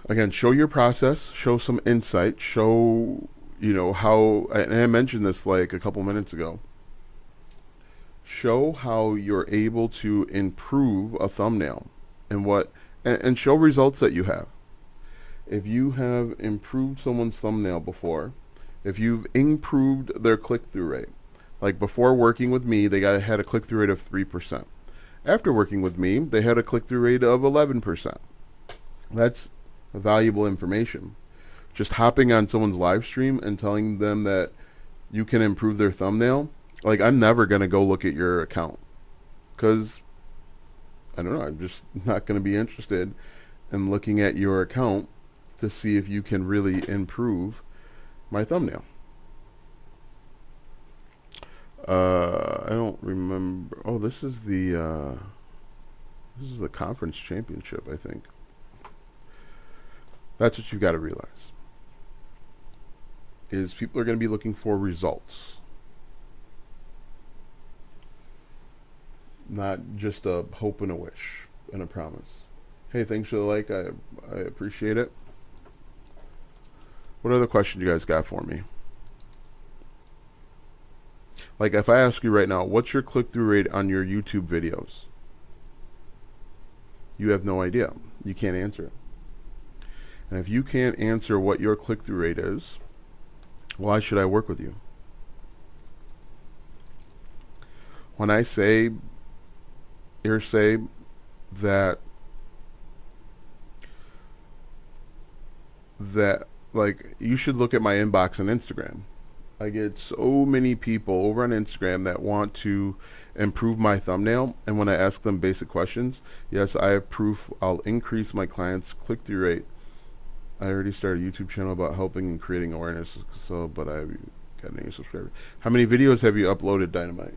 A: Again, show your process, show some insight, show, how, and I mentioned this like a couple minutes ago. Show how you're able to improve a thumbnail and show results that you have. If you have improved someone's thumbnail before, if you've improved their click-through rate, like before working with me, they had a click-through rate of 3%. After working with me, they had a click-through rate of 11%. That's valuable information. Just hopping on someone's live stream and telling them that you can improve their thumbnail, like I'm never going to go look at your account because, I don't know, I'm just not going to be interested in looking at your account to see if you can really improve my thumbnail. I don't remember. Oh, this is the conference championship, I think. That's what you've got to realize. Is people are going to be looking for results. Not just a hope and a wish and a promise. Hey, thanks for the like. I appreciate it. What other questions you guys got for me? Like if I ask you right now, what's your click-through rate on your YouTube videos? You have no idea. You can't answer it. And if you can't answer what your click-through rate is, why should I work with you? When I say that like you should look at my inbox on Instagram. I get so many people over on Instagram that want to improve my thumbnail, and when I ask them basic questions, yes, I have proof I'll increase my clients' click-through rate. I already started a YouTube channel about helping and creating awareness, but I've got any subscribers. How many videos have you uploaded, Dynamite?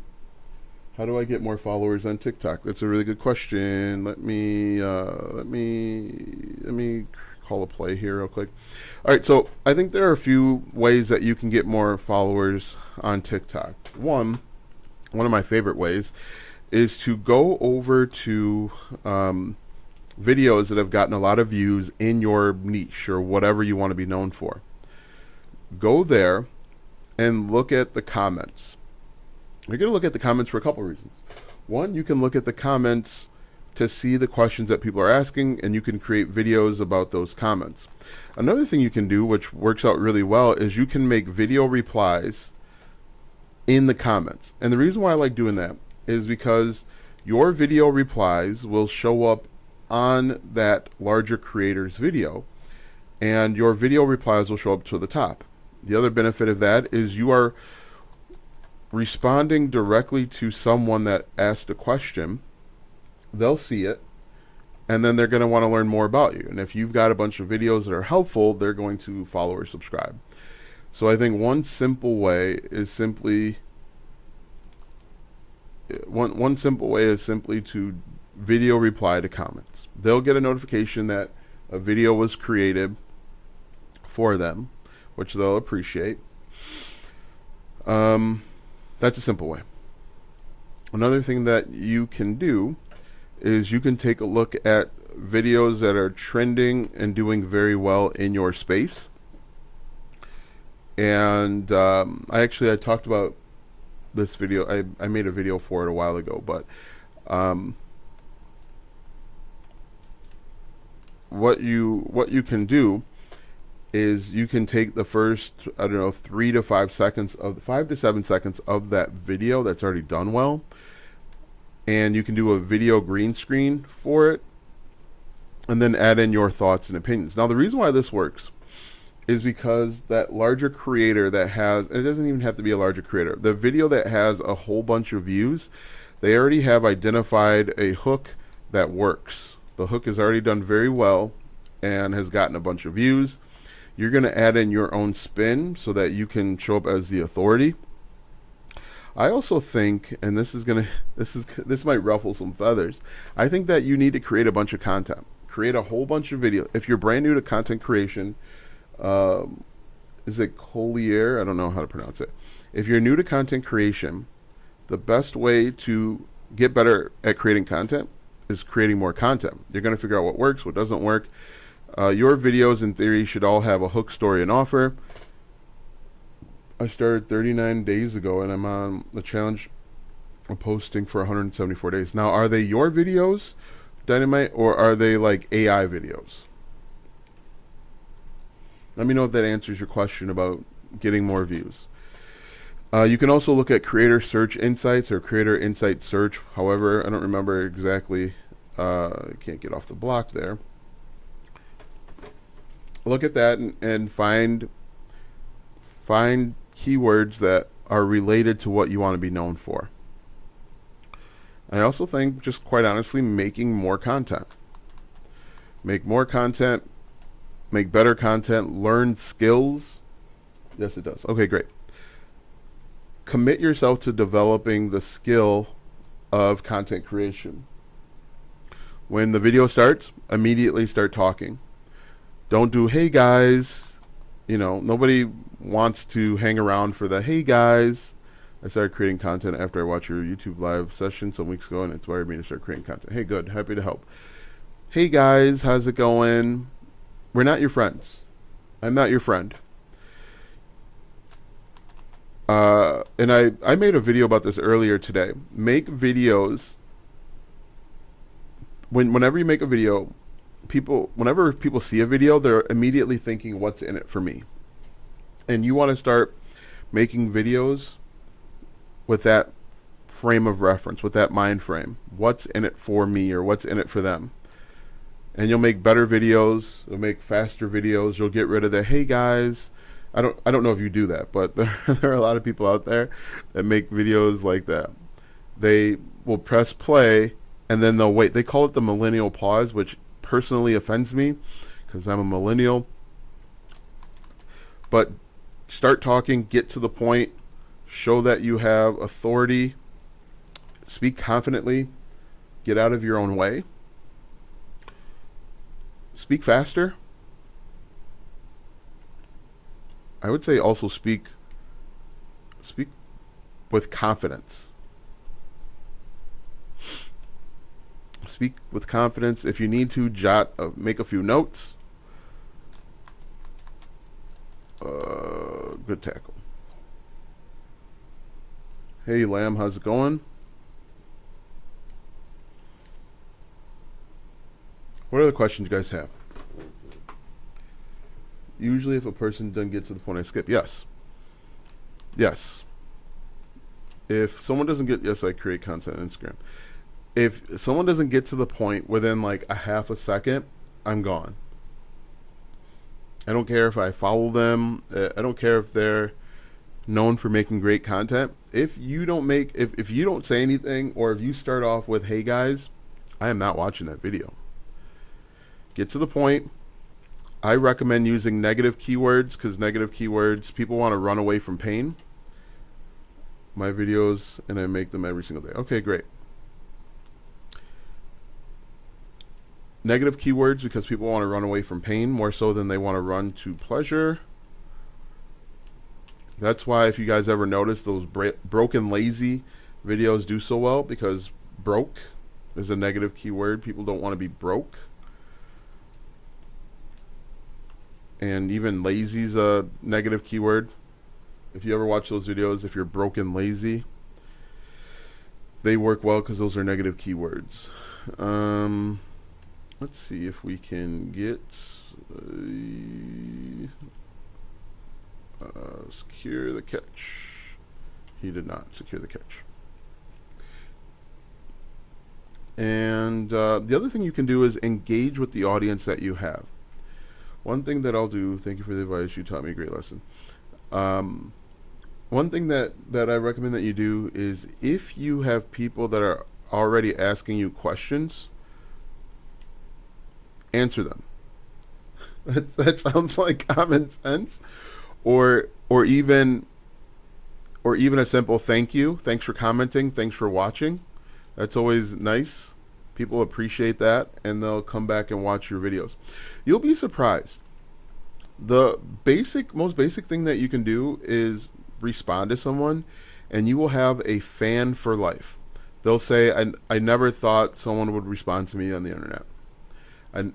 A: How do I get more followers on TikTok? That's a really good question. Let me call a play here real quick. All right, so I think there are a few ways that you can get more followers on TikTok. One of my favorite ways is to go over to videos that have gotten a lot of views in your niche or whatever you want to be known for. Go there and look at the comments. You're going to look at the comments for a couple reasons. One, you can look at the comments to see the questions that people are asking, and you can create videos about those comments. Another thing you can do, which works out really well, is you can make video replies in the comments. And the reason why I like doing that is because your video replies will show up on that larger creator's video, and your video replies will show up to the top. The other benefit of that is you are responding directly to someone that asked a question. They'll see it, and then they're going to want to learn more about you. And if you've got a bunch of videos that are helpful, they're going to follow or subscribe. So I think one simple way is simply to video reply to comments. They'll get a notification that a video was created for them, which they'll appreciate. That's a simple way. Another thing that you can do is you can take a look at videos that are trending and doing very well in your space. And I talked about this video. I made a video for it a while ago, but what you can do is you can take the first, 3 to 5 seconds of 5 to 7 seconds of that video that's already done well, and you can do a video green screen for it, and then add in your thoughts and opinions. Now, the reason why this works is because that larger creator that has, it doesn't even have to be a larger creator, the video that has a whole bunch of views, they already have identified a hook that works. The hook is already done very well and has gotten a bunch of views. You're going to add in your own spin so that you can show up as the authority. I also think, and this might ruffle some feathers. I think that you need to create a bunch of content, create a whole bunch of video. If you're brand new to content creation, um, is it Collier? I don't know how to pronounce it. If you're new to content creation, the best way to get better at creating content is creating more content. You're going to figure out what works, what doesn't work. Your videos, in theory, should all have a hook, story, and offer. I started 39 days ago, and I'm on the challenge of posting for 174 days. Now, are they your videos, Dynamite, or are they like AI videos? Let me know if that answers your question about getting more views. You can also look at Creator Search Insights or Creator Insight Search. However, I don't remember exactly. I can't get off the block there. Look at that and find keywords that are related to what you want to be known for. I also think, just quite honestly, making more content. Make more content, make better content, learn skills. Yes, it does. Okay, great. Commit yourself to developing the skill of content creation. When the video starts, immediately start talking. Don't do, hey guys. Nobody wants to hang around for the, hey guys. I started creating content after I watched your YouTube live session some weeks ago, and it inspired me to start creating content. Hey, good. Happy to help. Hey guys, how's it going? We're not your friends. I'm not your friend. And I made a video about this earlier today. Make videos. Whenever you make a video, whenever people see a video, they're immediately thinking, what's in it for me? And you want to start making videos with that frame of reference, with that mind frame. What's in it for me, or what's in it for them? And you'll make better videos, you'll make faster videos, you'll get rid of the, hey guys. I don't know if you do that, but there are a lot of people out there that make videos like that. They will press play and then they'll wait. They call it the millennial pause, which personally offends me because I'm a millennial. But start talking, get to the point, show that you have authority, speak confidently, get out of your own way, speak faster. I would say also speak with confidence. Speak with confidence. If you need to, make a few notes. Good tackle. Hey, Lamb, how's it going? What other questions you guys have? Usually if a person doesn't get to the point, I skip. Yes. If someone doesn't get, yes, I create content on Instagram. If someone doesn't get to the point within like a half a second, I'm gone. I don't care if I follow them. I don't care if they're known for making great content. If you don't if you don't say anything, or if you start off with, hey guys, I am not watching that video. Get to the point. I recommend using negative keywords, because negative keywords, people want to run away from pain. My videos, and I make them every single day. Okay, great. Negative keywords, because people want to run away from pain more so than they want to run to pleasure. That's why, if you guys ever notice, those broken lazy videos do so well, because broke is a negative keyword. People don't want to be broke. And even lazy is a negative keyword. If you ever watch those videos, if you're broken lazy, they work well because those are negative keywords. Let's see if we can get secure the catch. He did not secure the catch. And the other thing you can do is engage with the audience that you have. One thing that I'll do, thank you for the advice, you taught me a great lesson. One thing that I recommend that you do is, if you have people that are already asking you questions, answer them. That sounds like common sense, or even or even a simple thank you, thanks for commenting, thanks for watching. That's always nice. People appreciate that, and they'll come back and watch your videos. You'll be surprised. The most basic thing that you can do is respond to someone, and you will have a fan for life. They'll say, I never thought someone would respond to me on the internet.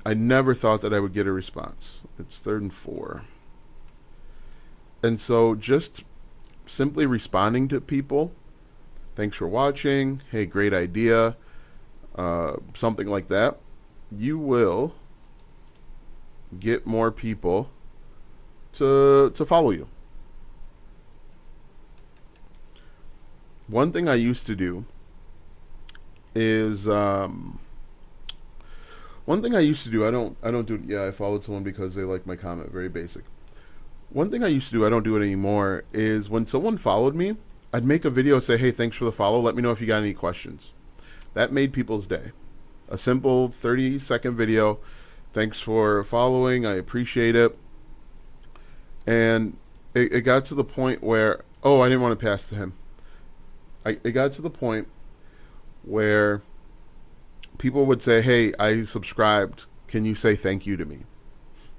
A: I never thought that I would get a response. It's 3rd and 4. And so just simply responding to people, thanks for watching, hey, great idea, something like that, you will get more people to follow you. One thing I used to do is I don't do it. Yeah, I followed someone because they liked my comment. Very basic. One thing I used to do, I don't do it anymore, is when someone followed me, I'd make a video, say, hey, thanks for the follow. Let me know if you got any questions. That made people's day. A simple 30-second video. Thanks for following. I appreciate it. And it got to the point where, oh, I didn't want to pass to him. It got to the point where people would say, hey, I subscribed. Can you say thank you to me?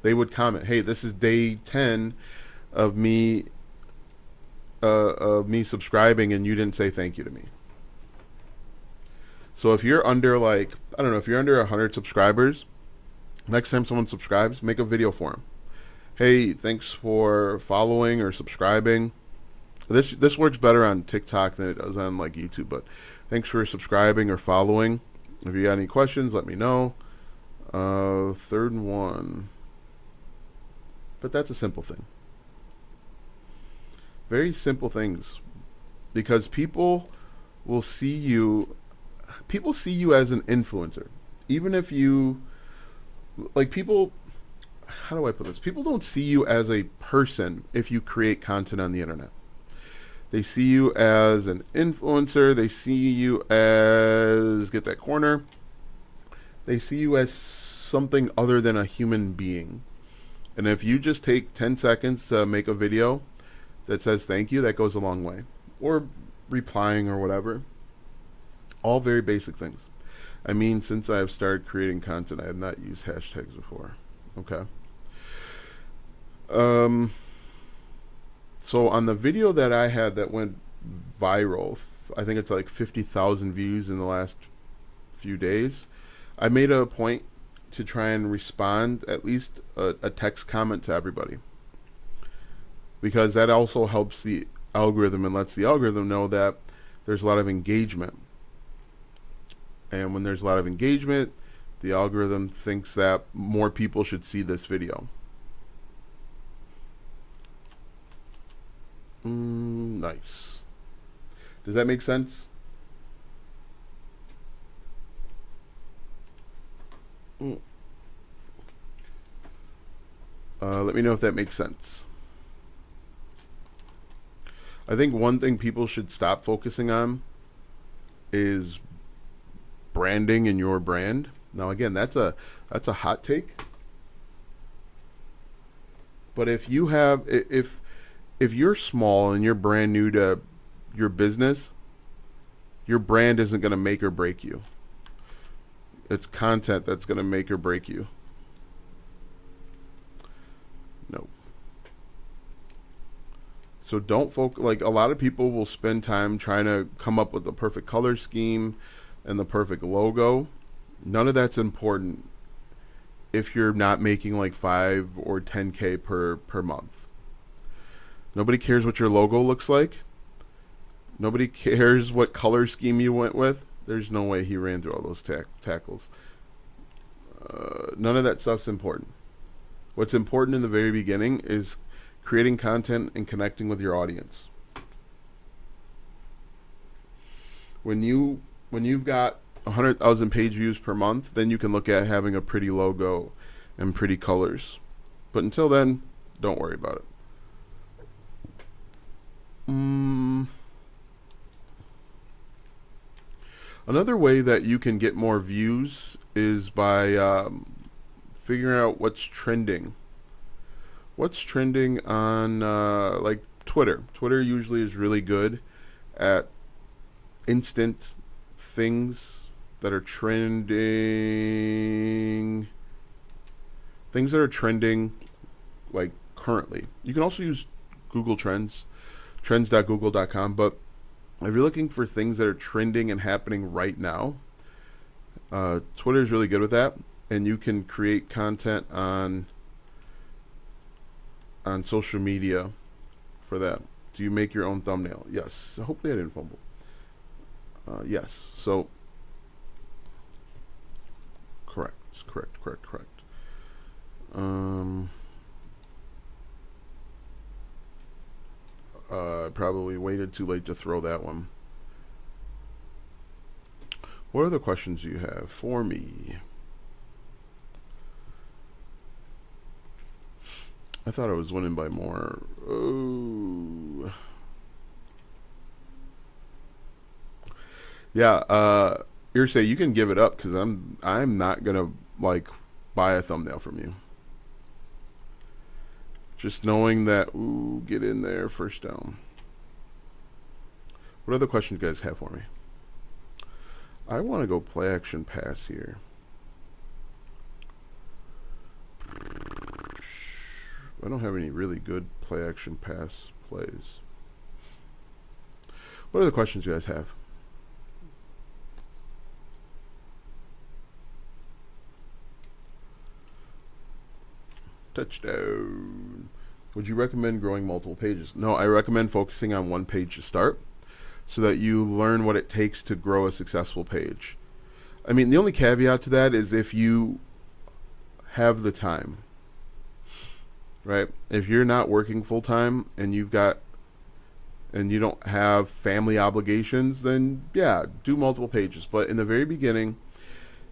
A: They would comment, hey, this is day 10 of me subscribing, and you didn't say thank you to me. So if you're under if you're under 100 subscribers, next time someone subscribes, make a video for them. Hey, thanks for following or subscribing. This works better on TikTok than it does on like YouTube, but thanks for subscribing or following. If you got any questions, let me know. 3rd and 1. But that's a simple thing. Very simple things. Because people see you as an influencer. Even if you, like, people, how do I put this? People don't see you as a person if you create content on the internet. They see you as an influencer. They see you as, get that corner. They see you as something other than a human being. And if you just take 10 seconds to make a video that says thank you, that goes a long way. Or replying or whatever. All very basic things. I mean, since I've started creating content, I have not used hashtags before. Okay. So on the video that I had that went viral, I think it's like 50,000 views in the last few days, I made a point to try and respond at least a text comment to everybody, because that also helps the algorithm and lets the algorithm know that there's a lot of engagement. And when there's a lot of engagement, the algorithm thinks that more people should see this video. Nice. Does that make sense? Let me know if that makes sense. I think one thing people should stop focusing on is branding in your brand. Now, again, that's a hot take. But if you're small and you're brand new to your business, your brand isn't going to make or break you. It's content that's going to make or break you. No. So don't focus. Like, a lot of people will spend time trying to come up with the perfect color scheme and the perfect logo. None of that's important if you're not making like 5 or 10K per month. Nobody cares what your logo looks like. Nobody cares what color scheme you went with. There's no way he ran through all those tackles. None of that stuff's important. What's important in the very beginning is creating content and connecting with your audience. When you've got 100,000 page views per month, then you can look at having a pretty logo and pretty colors. But until then, don't worry about it. Another way that you can get more views is by figuring out what's trending. What's trending on like Twitter. Twitter usually is really good at instant things that are trending. Things that are trending, like currently. You can also use Google Trends, trends.google.com. But if you're looking for things that are trending and happening right now, Twitter is really good with that, and you can create content on social media for that. Do you make your own thumbnail? Yes. Hopefully I didn't fumble. Yes. So correct. Probably waited too late to throw that one. What other questions do you have for me? I thought I was winning by more. Oh. Yeah, Irsay, you can give it up because I'm not gonna like buy a thumbnail from you. Just knowing that, ooh, get in there, first down. What other questions you guys have for me? I want to go play action pass here. I don't have any really good play action pass plays. What other questions you guys have? Touchdown. Would you recommend growing multiple pages? No, I recommend focusing on one page to start so that you learn what it takes to grow a successful page. I mean, the only caveat to that is if you have the time, right? If you're not working full time and you don't have family obligations, then yeah, do multiple pages. But in the very beginning,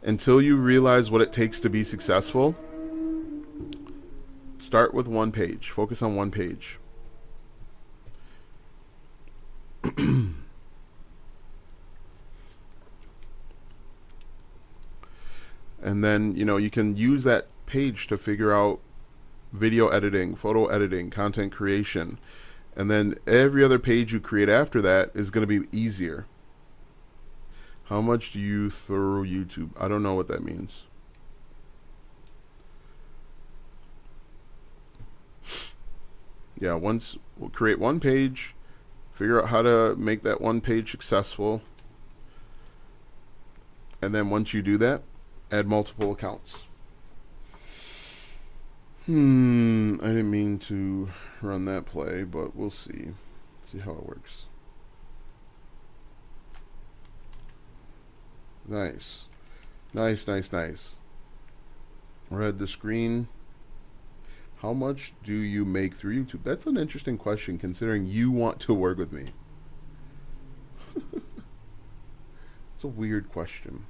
A: until you realize what it takes to be successful, start with one page. Focus on one page. And then, you can use that page to figure out video editing, photo editing, content creation. And then every other page you create after that is going to be easier. How much do you throw YouTube? I don't know what that means. Yeah, we'll create one page, figure out how to make that one page successful. And then once you do that, add multiple accounts. I didn't mean to run that play, but we'll see. See how it works. Nice. Read the screen. How much do you make through YouTube? That's an interesting question considering you want to work with me. It's a weird question.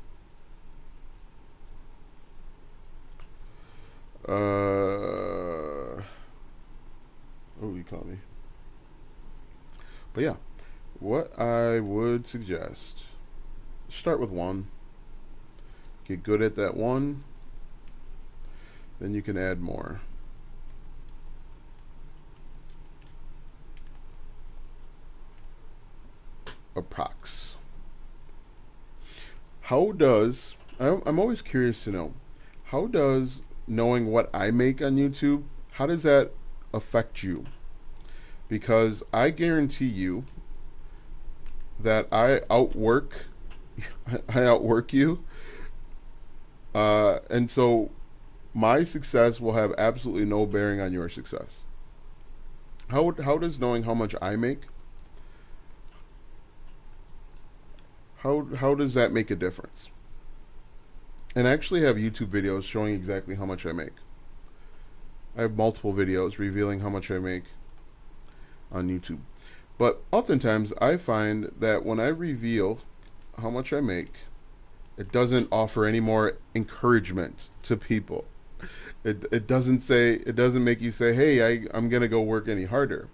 A: You caught me. But yeah, what I would suggest, start with one. Get good at that one. Then you can add more. Approx. I'm always curious to know, how does knowing what I make on YouTube, how does that affect you? Because I guarantee you that I outwork you. And so my success will have absolutely no bearing on your success. How does knowing how much I make, how does that make a difference? And I actually have YouTube videos showing exactly how much I make. I have multiple videos revealing how much I make on YouTube. But oftentimes I find that when I reveal how much I make, it doesn't offer any more encouragement to people. It doesn't make you say, hey, I'm going to go work any harder.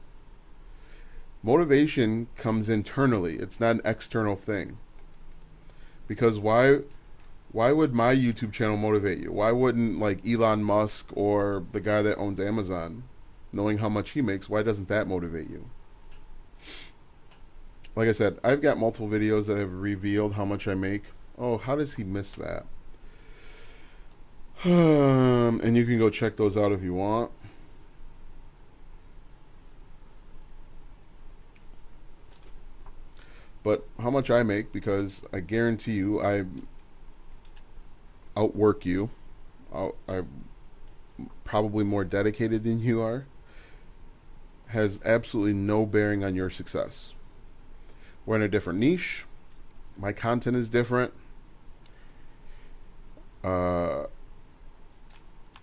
A: Motivation comes internally. It's not an external thing. Because why would my YouTube channel motivate you? Why wouldn't like Elon Musk or the guy that owns Amazon, knowing how much he makes, why doesn't that motivate you? Like I said, I've got multiple videos that have revealed how much I make. Oh, how does he miss that? And you can go check those out if you want. But how much I make, because I guarantee you I outwork you. I'm probably more dedicated than you are, has absolutely no bearing on your success. We're in a different niche. My content is different. Uh,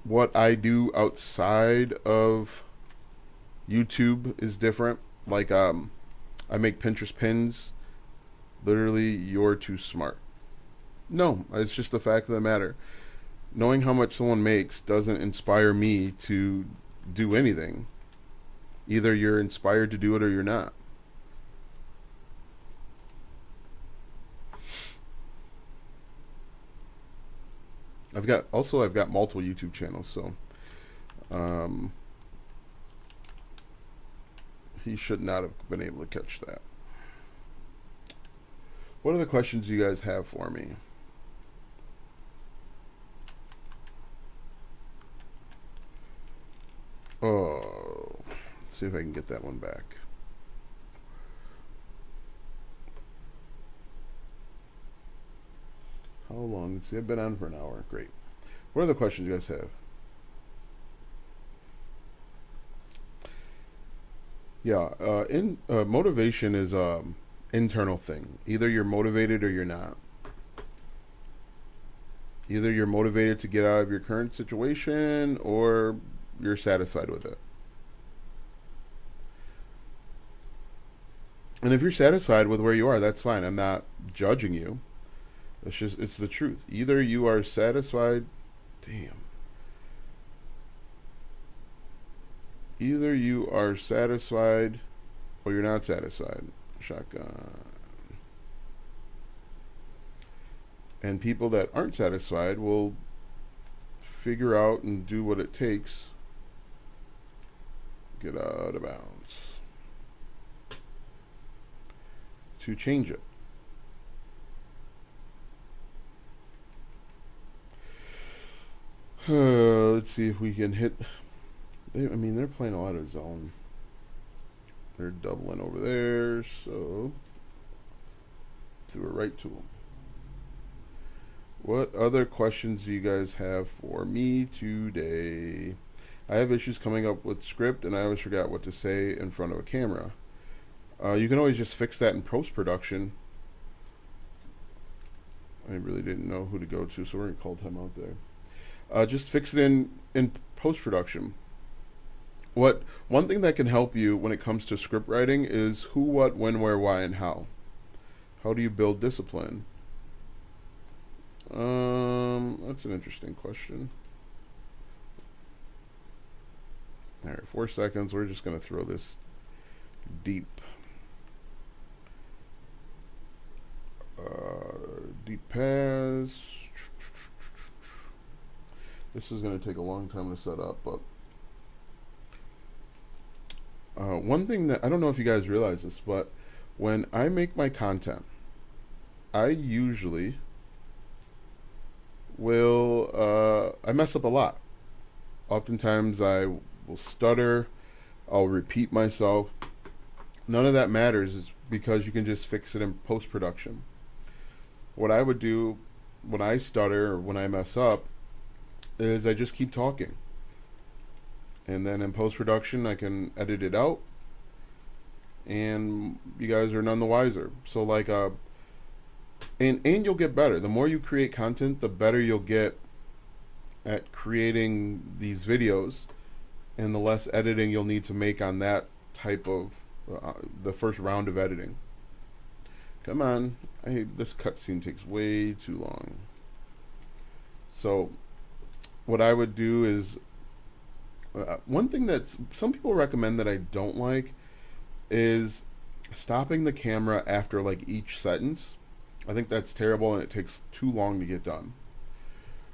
A: what I do outside of YouTube is different. Like, I make Pinterest pins. Literally, you're too smart. No, it's just the fact of the matter. Knowing how much someone makes doesn't inspire me to do anything. Either you're inspired to do it or you're not. I've got multiple YouTube channels, so um, he should not have been able to catch that. What other questions do you guys have for me? Oh, let's see if I can get that one back. How long? Let's see, I've been on for an hour. Great. What other questions you guys have? Yeah, motivation is internal thing. Either you're motivated or you're not. Either you're motivated to get out of your current situation or you're satisfied with it. And if you're satisfied with where you are, that's fine. I'm not judging you. It's the truth. Either you are satisfied, damn. Either you are satisfied or you're not satisfied. Shotgun. And people that aren't satisfied will figure out and do what it takes. Get out of bounds. To change it. Let's see if we can hit. They're playing a lot of zone. They're doubling over there, so threw it right to them. What other questions do you guys have for me today? I have issues coming up with script, and I always forgot what to say in front of a camera. You can always just fix that in post-production. I really didn't know who to go to, so we're going to call time out there. Just fix it in post-production. One thing that can help you when it comes to script writing is who, what, when, where, why, and how. How do you build discipline? That's an interesting question. All right, 4 seconds. We're just going to throw this deep. Deep pass. This is going to take a long time to set up, but one thing that I don't know if you guys realize this, but when I make my content, I usually will I mess up a lot. Oftentimes I will stutter, I'll repeat myself. None of that matters is because you can just fix it in post-production. What I would do when I stutter or when I mess up is I just keep talking. And then in post-production I can edit it out and you guys are none the wiser. So like and you'll get better. The more you create content, the better you'll get at creating these videos, and the less editing you'll need to make on that type of the first round of editing. Come on, this cutscene takes way too long. So what I would do is one thing that some people recommend that I don't like is stopping the camera after like each sentence. I think that's terrible and it takes too long to get done.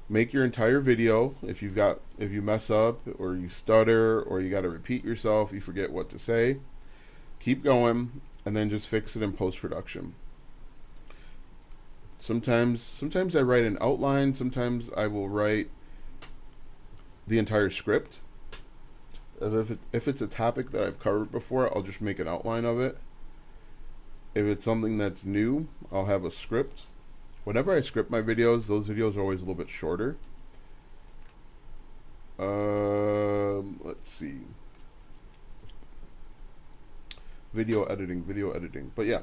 A: Make your entire video. If you mess up or you stutter or you got to repeat yourself, you forget what to say, keep going, and then just fix it in post-production. Sometimes I write an outline, sometimes I will write the entire script. If it's a topic that I've covered before, I'll just make an outline of it. If it's something that's new, I'll have a script. Whenever I script my videos, those videos are always a little bit shorter. Let's see. Video editing. But yeah,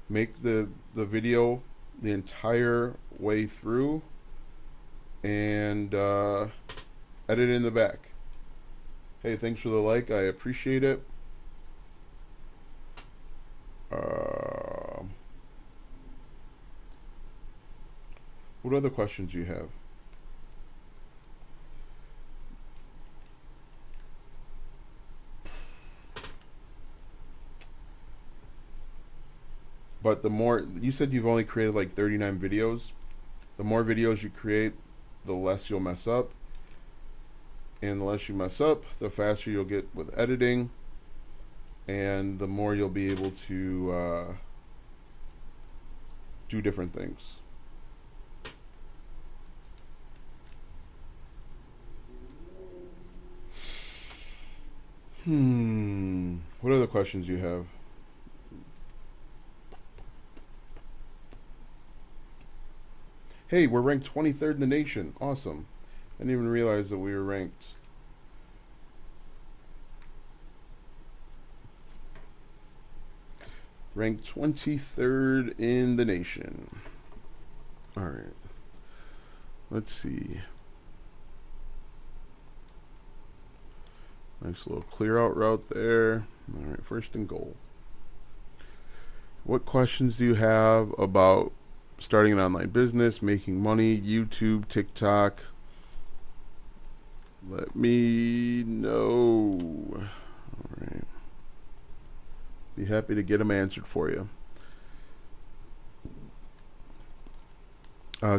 A: make the video the entire way through and edit in the back. Hey, thanks for the like. I appreciate it. What other questions do you have? But the more, you said you've only created like 39 videos. The more videos you create, the less you'll mess up. And the less you mess up, the faster you'll get with editing. And the more you'll be able to do different things. What other questions do you have? Hey, we're ranked 23rd in the nation. Awesome. I didn't even realize that we were ranked. Ranked 23rd in the nation. All right. Let's see. Nice little clear out route there. All right, first and goal. What questions do you have about starting an online business, making money, YouTube, TikTok? Let me know. All right. Be happy to get them answered for you.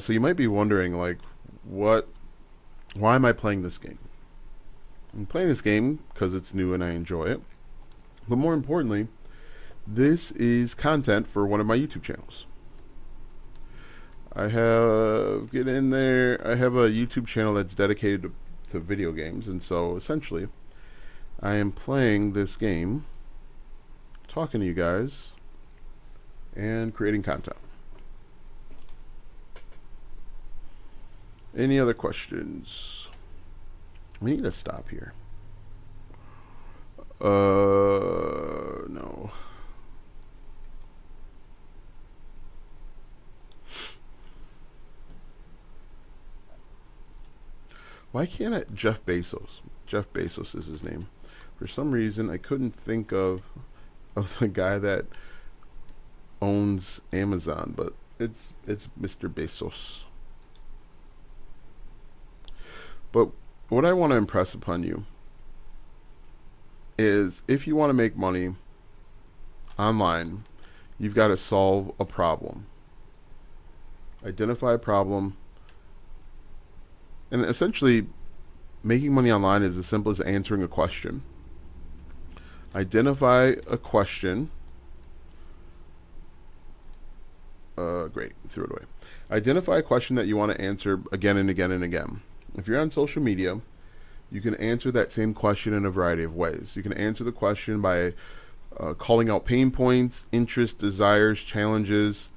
A: So you might be wondering, like, why am I playing this game? I'm playing this game because it's new and I enjoy it. But more importantly, this is content for one of my YouTube channels. I have a YouTube channel that's dedicated to video games, and so essentially I am playing this game, talking to you guys, and creating content. Any other questions? We need to stop here. No. Why can't I? Jeff Bezos. Jeff Bezos is his name. For some reason, I couldn't think of the guy that owns Amazon, but it's Mr. Bezos. But what I want to impress upon you is if you want to make money online, you've got to solve a problem. Identify a problem. And essentially, making money online is as simple as answering a question. Identify a question. Great, threw it away. Identify a question that you want to answer again and again and again. If you're on social media, you can answer that same question in a variety of ways. You can answer the question by calling out pain points, interests, desires, challenges,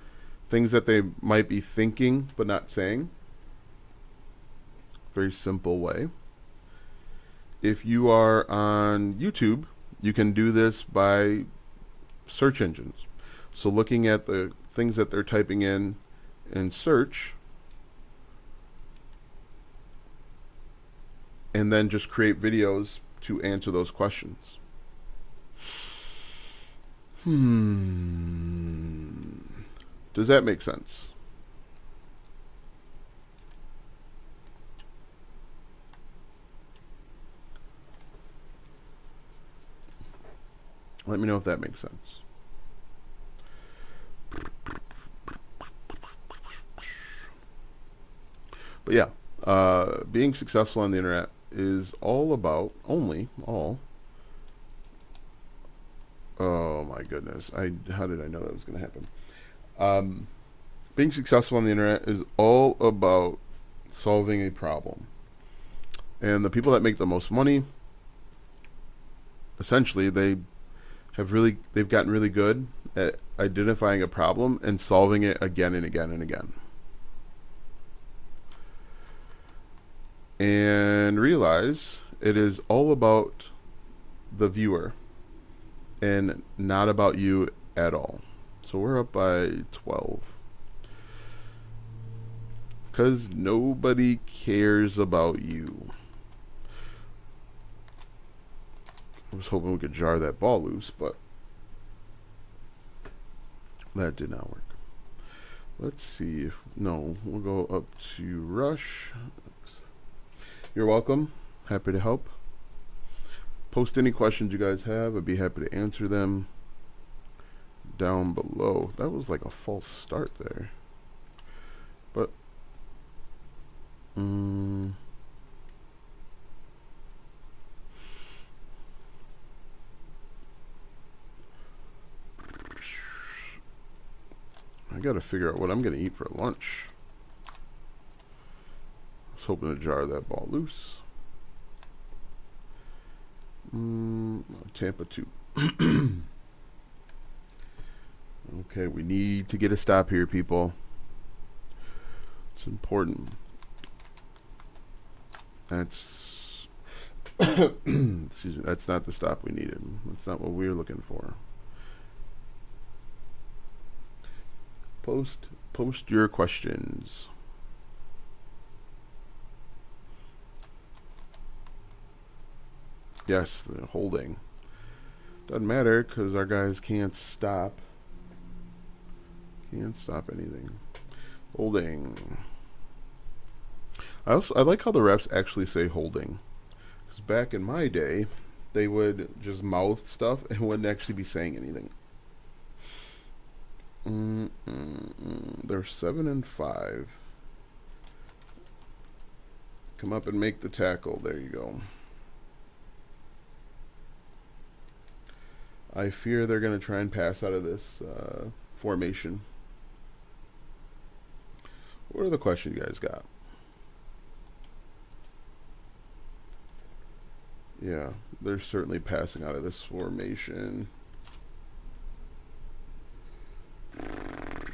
A: things that they might be thinking but not saying. Very simple way. If you are on YouTube, you can do this by search engines. So looking at the things that they're typing in search, and then just create videos to answer those questions. Does that make sense? Let me know if that makes sense. But yeah, being successful on the internet is all about, Oh my goodness! How did I know that was going to happen? Um, Being successful on the internet is all about solving a problem, and the people that make the most money, essentially, they've gotten really good at identifying a problem and solving it again and again and again, and realize it is all about the viewer and not about you at all. So we're up by 12. Because nobody cares about you. I was hoping we could jar that ball loose, but that did not work. Let's see if... No, we'll go up to Rush. You're welcome. Happy to help. Post any questions you guys have. I'd be happy to answer them down below. That was like a false start there. But... I gotta figure out what I'm gonna eat for lunch. I was hoping to jar that ball loose. Tampa 2. Okay, we need to get a stop here, people. It's important. That's excuse me, that's not the stop we needed. That's not what we were looking for. Post your questions. Yes, the holding. Doesn't matter because our guys can't stop. Can't stop anything. Holding. I like how the reps actually say holding. Because back in my day, they would just mouth stuff and wouldn't actually be saying anything. They're 7 and 5. Come up and make the tackle. There you go. I fear they're going to try and pass out of this formation. What are the questions you guys got? Yeah, they're certainly passing out of this formation.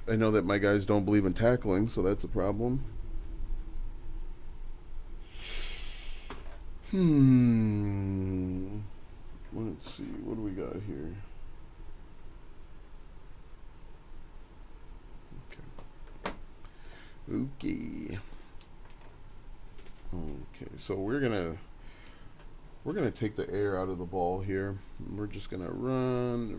A: I know that my guys don't believe in tackling, so that's a problem. Let's see, what do we got here? Okay. Okay, so we're gonna take the air out of the ball here. We're just gonna run.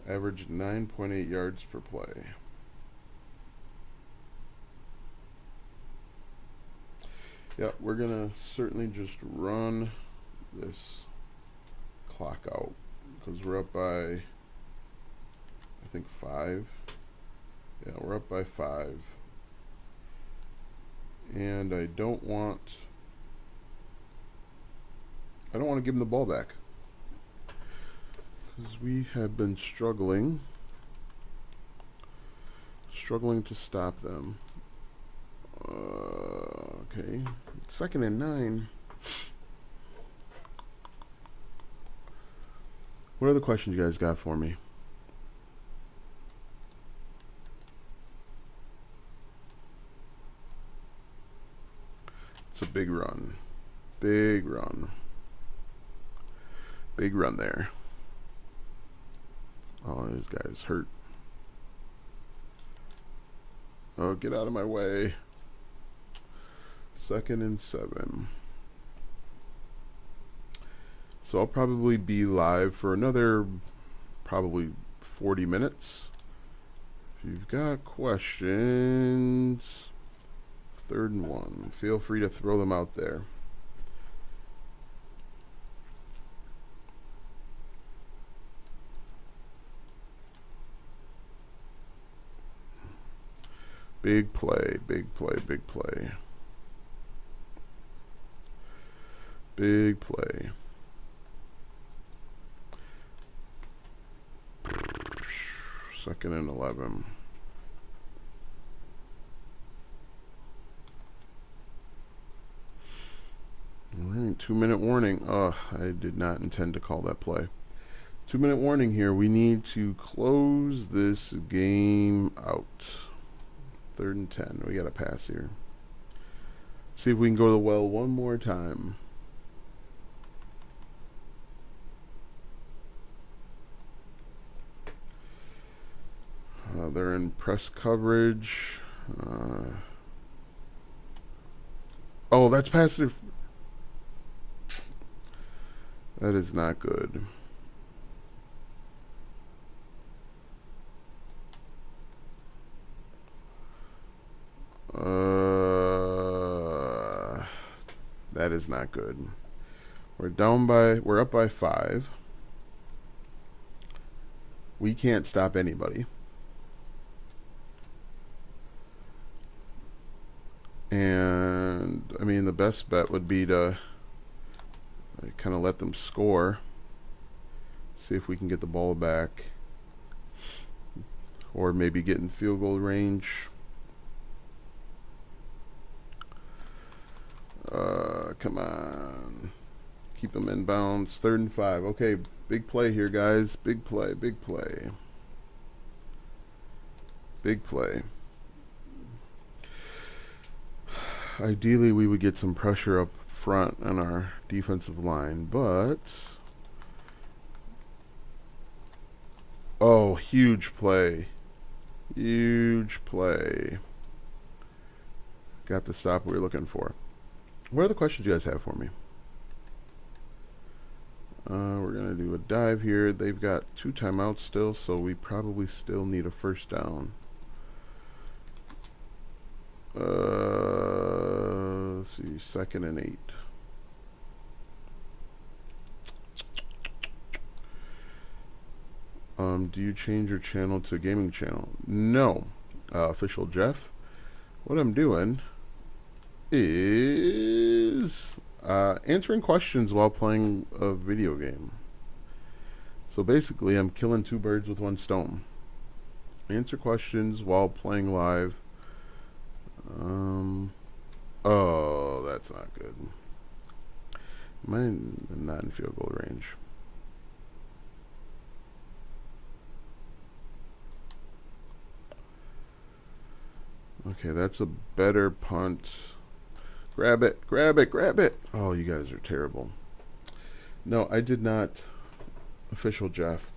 A: Average 9.8 yards per play. Yeah, we're gonna certainly just run this clock out because we're up by, I think, 5. Yeah, we're up by 5. And I don't want to give them the ball back because we have been struggling to stop them. Okay, 2nd and 9. What other questions you guys got for me? It's a big run. Big run. Big run there. Oh, this guy's hurt. Oh, get out of my way. 2nd and 7. So I'll probably be live for another probably 40 minutes. If you've got questions, 3rd and 1. Feel free to throw them out there. Big play, big play, big play. Big play. Second and 11. All right, 2-minute warning. I did not intend to call that play. 2-minute warning here. We need to close this game out. 3rd and 10. We got a pass here. See if we can go to the well one more time. They're in press coverage. Oh, that's passive. That is not good. That is not good. We're up by 5. We can't stop anybody. And I mean, the best bet would be to kind of let them score. See if we can get the ball back. Or maybe get in field goal range. Come on. Keep them in bounds. 3rd and 5. Okay, big play here, guys. Big play, big play. Big play. Ideally, we would get some pressure up front on our defensive line, but... Oh, huge play. Huge play. Got the stop we were looking for. What other questions do you guys have for me? We're going to do a dive here. They've got 2 timeouts still, so we probably still need a first down. Let's see, 2nd and 8. Do you change your channel to gaming channel? No. Official Jeff. What I'm doing is answering questions while playing a video game. So basically, I'm killing 2 birds with 1 stone. Answer questions while playing live. Oh, that's not good. I'm not in field goal range. Okay, that's a better punt. Grab it, grab it, grab it. Oh, you guys are terrible. No, I did not. Official Jeff.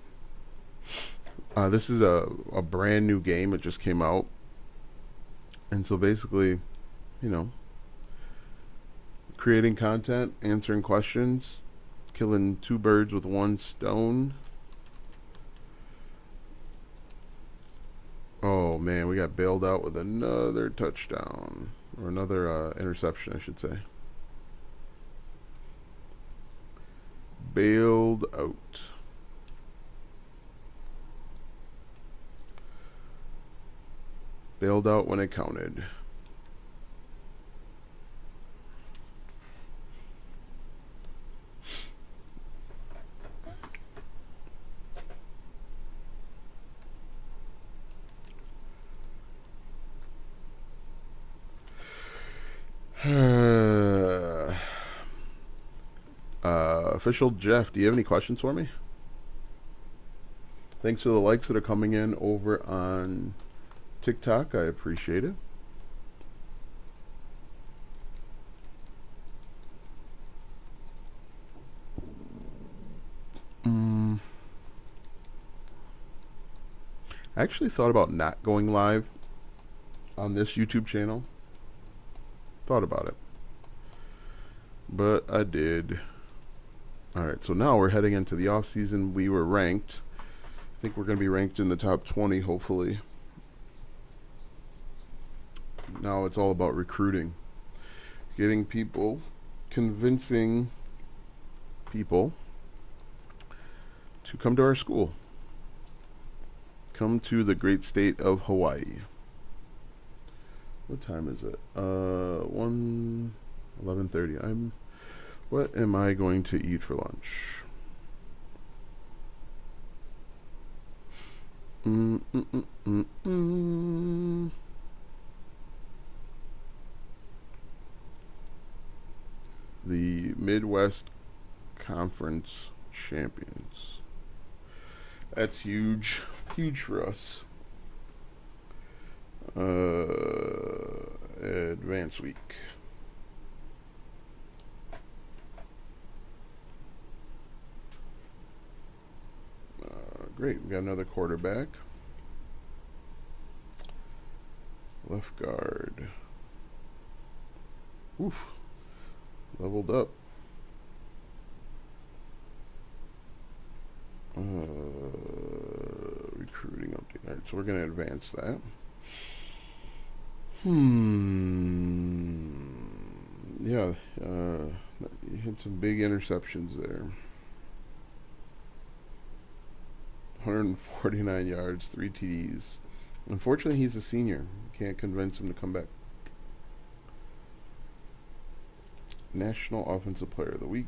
A: This is a brand new game. It just came out. And so basically, you know, creating content, answering questions, killing 2 birds with 1 stone. Oh, man, we got bailed out with another touchdown. Or another interception, I should say. Bailed out. Bailed out when it counted. Official Jeff, do you have any questions for me? Thanks for the likes that are coming in over on TikTok. I appreciate it. I actually thought about not going live on this YouTube channel. Thought about it. But I did. Alright, so now we're heading into the off season. We were ranked. I think we're going to be ranked in the top 20, hopefully. Now it's all about recruiting. Getting people, convincing people to come to our school. Come to the great state of Hawaii. What time is it? 11:30. What am I going to eat for lunch? Mm, mm, mm, mm, mm. The Midwest Conference champions. That's huge. Huge for us. Advance week. Great. We got another quarterback. Left guard. Oof. Leveled up. Recruiting update. All right, so we're going to advance that. Yeah, you hit some big interceptions there. 149 yards, 3 TDs. Unfortunately, he's a senior. Can't convince him to come back. National Offensive Player of the Week.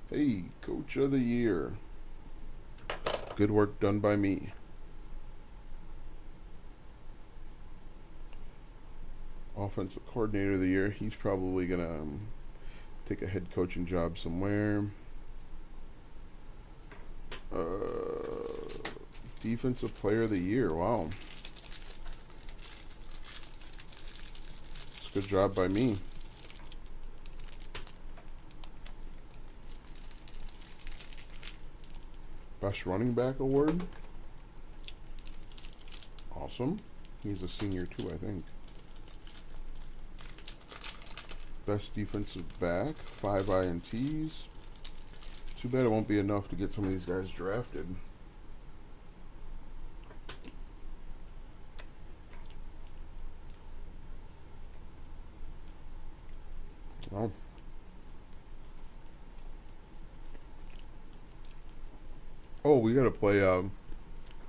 A: Hey, Coach of the Year. Good work done by me. Offensive Coordinator of the Year. He's probably going to take a head coaching job somewhere. Defensive Player of the Year. Wow. It's a good job by me. Best Running Back Award. Awesome. He's a senior too, I think. Best Defensive Back. 5 INTs. Too bad it won't be enough to get some of these guys drafted. Well. Oh, we gotta play,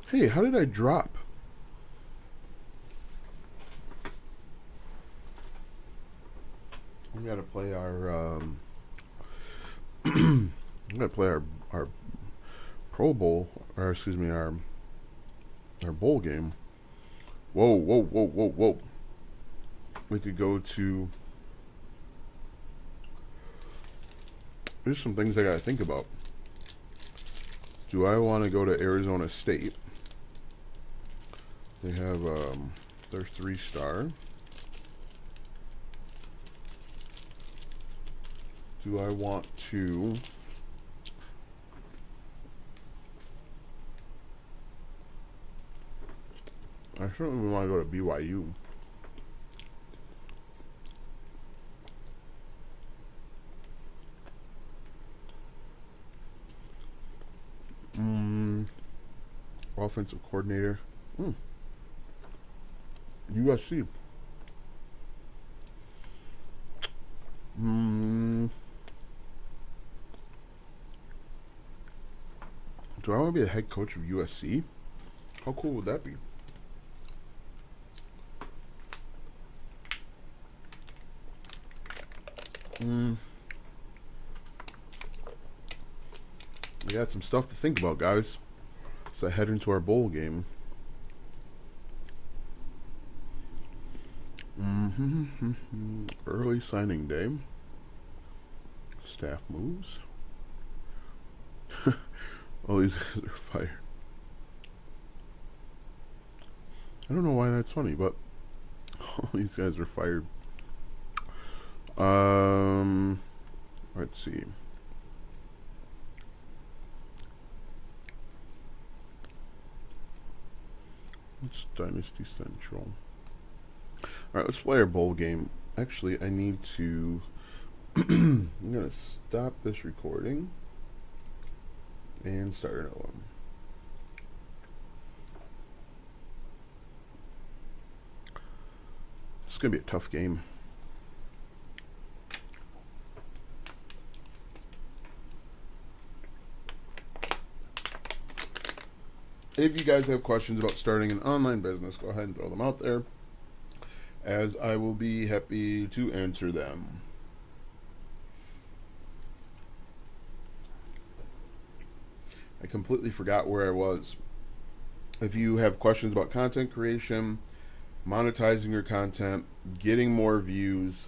A: hey, how did I drop? We gotta play our, we gotta play our Pro Bowl, or excuse me, our bowl game. Whoa, whoa, whoa, whoa, whoa. We could go to, there's some things I gotta think about. Do I want to go to Arizona State? They have their 3-star. Do I want to I certainly want to go to BYU. Offensive coordinator. USC. Do I want to be the head coach of USC? How cool would that be? We got some stuff to think about, guys. So head into our bowl game. Early signing day. Staff moves. All these guys are fired. I don't know why that's funny, but all these guys are fired. Let's see. It's Dynasty Central. Alright, let's play our bowl game. Actually, I need to I'm gonna stop this recording and start another one. It's gonna be a tough game. If you guys have questions about starting an online business, go ahead and throw them out there, as I will be happy to answer them. I completely forgot where I was. If you have questions about content creation, monetizing your content, getting more views,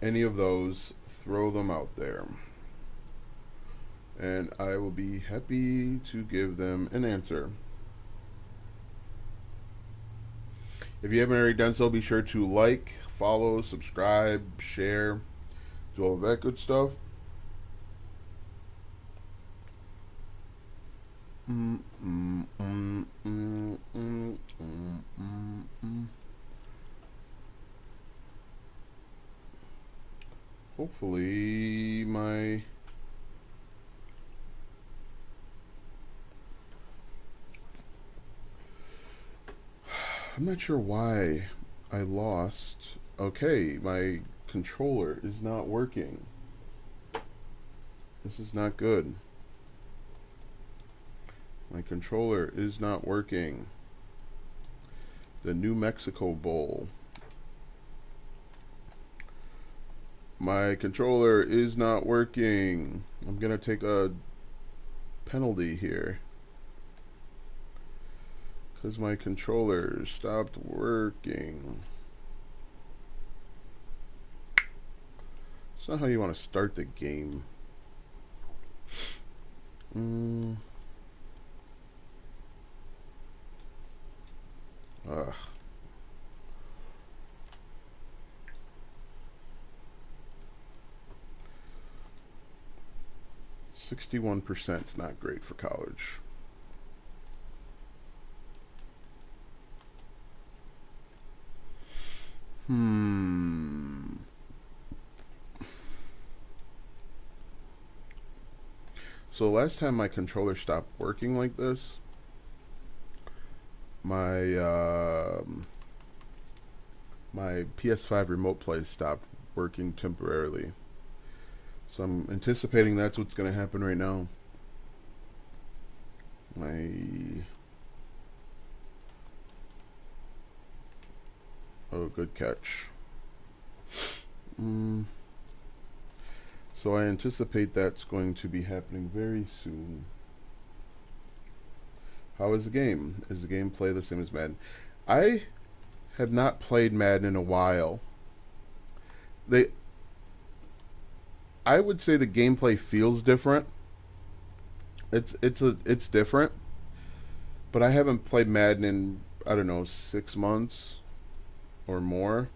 A: any of those, throw them out there. And I will be happy to give them an answer. If you haven't already done so, be sure to like, follow, subscribe, share, do all of that good stuff. Hopefully my I'm not sure why I lost. Okay, my controller is not working. This is not good. My controller is not working. The New Mexico Bowl. My controller is not working. I'm gonna take a penalty here, because my controller stopped working. It's not how you want to start the game. Ugh. 61% is not great for college. So last time my controller stopped working like this, my my PS5 remote play stopped working temporarily. So I'm anticipating that's what's going to happen right now. Oh, good catch. So I anticipate that's going to be happening very soon. How is the game? Is the gameplay the same as Madden? I have not played Madden in a while. I would say the gameplay feels different. It's different. But I haven't played Madden in, I don't know, 6 months or more.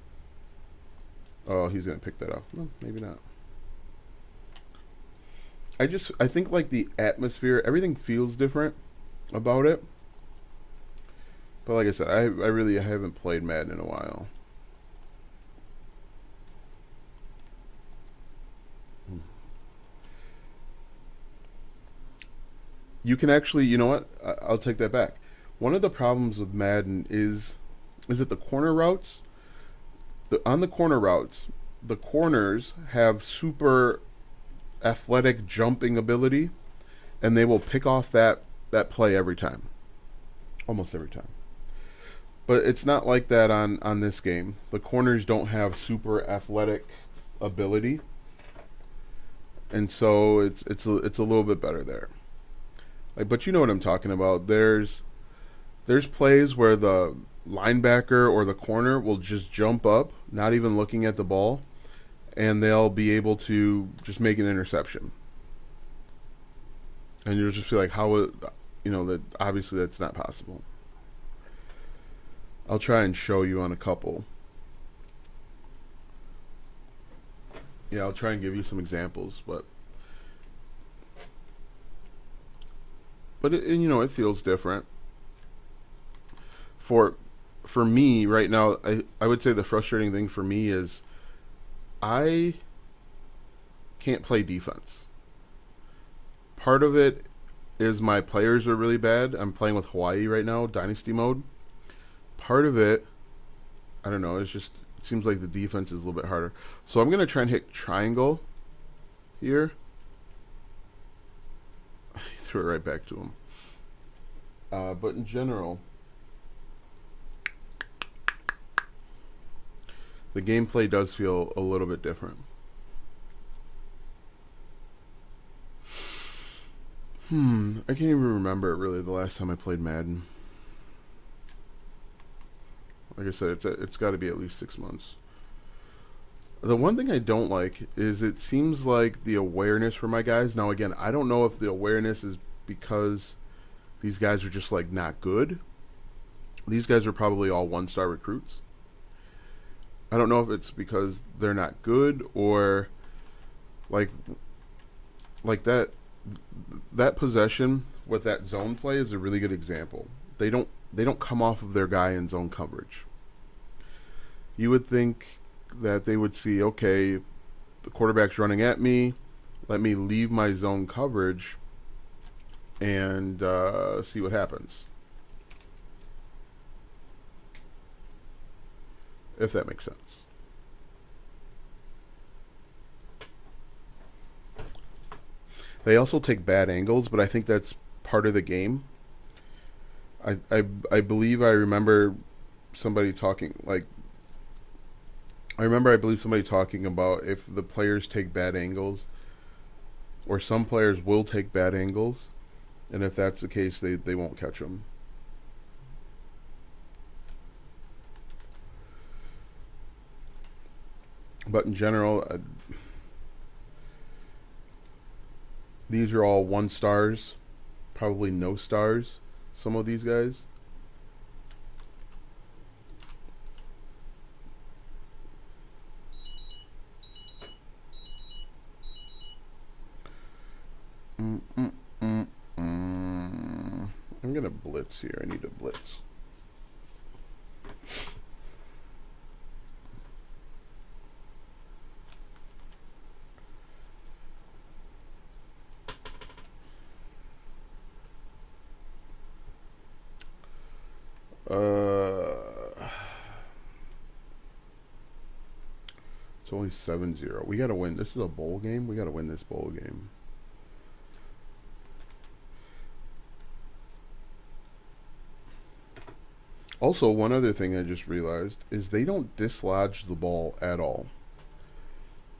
A: Oh, he's gonna pick that up. No, maybe not. I think like the atmosphere, everything feels different about it. But like I said, I really haven't played Madden in a while. You can actually, you know what? I'll take that back. One of the problems with Madden is it the corner routes? On the corner routes, the corners have super athletic jumping ability, and they will pick off that play every time, almost every time. But it's not like that on this game. The corners don't have super athletic ability, and so it's a little bit better there. Like, but you know what I'm talking about. There's plays where the linebacker or the corner will just jump up, not even looking at the ball, and they'll be able to just make an interception. And you'll just be like, that obviously that's not possible. I'll try and show you on a couple. Yeah, I'll try and give you some examples, but it feels different. For me right now, I would say the frustrating thing for me is I can't play defense. Part of it is my players are really bad. I'm playing with Hawaii right now, Dynasty mode. Part of it, I don't know, it seems like the defense is a little bit harder. So I'm going to try and hit triangle here. He threw it right back to him. But in general, the gameplay does feel a little bit different. I can't even remember really the last time I played Madden. Like I said, it's got to be at least 6 months. The one thing I don't like is it seems like the awareness for my guys. Now again, I don't know if the awareness is because these guys are just like not good. These guys are probably all 1-star recruits. I don't know if it's because they're not good or like that possession with that zone play is a really good example. They don't come off of their guy in zone coverage. You would think that they would see, okay, the quarterback's running at me, let me leave my zone coverage and see what happens. If that makes sense. They also take bad angles, but I think that's part of the game. I believe I remember somebody talking like I believe somebody talking about if the players take bad angles, or some players will take bad angles, and if that's the case, they won't catch them. But in general, these are all 1-stars, probably no stars. Some of these guys. Mm, mm, mm, mm. I'm gonna blitz here. I need a blitz. It's only 7-0. We gotta win. This is a bowl game. We gotta win this bowl game. Also, one other thing I just realized is they don't dislodge the ball at all.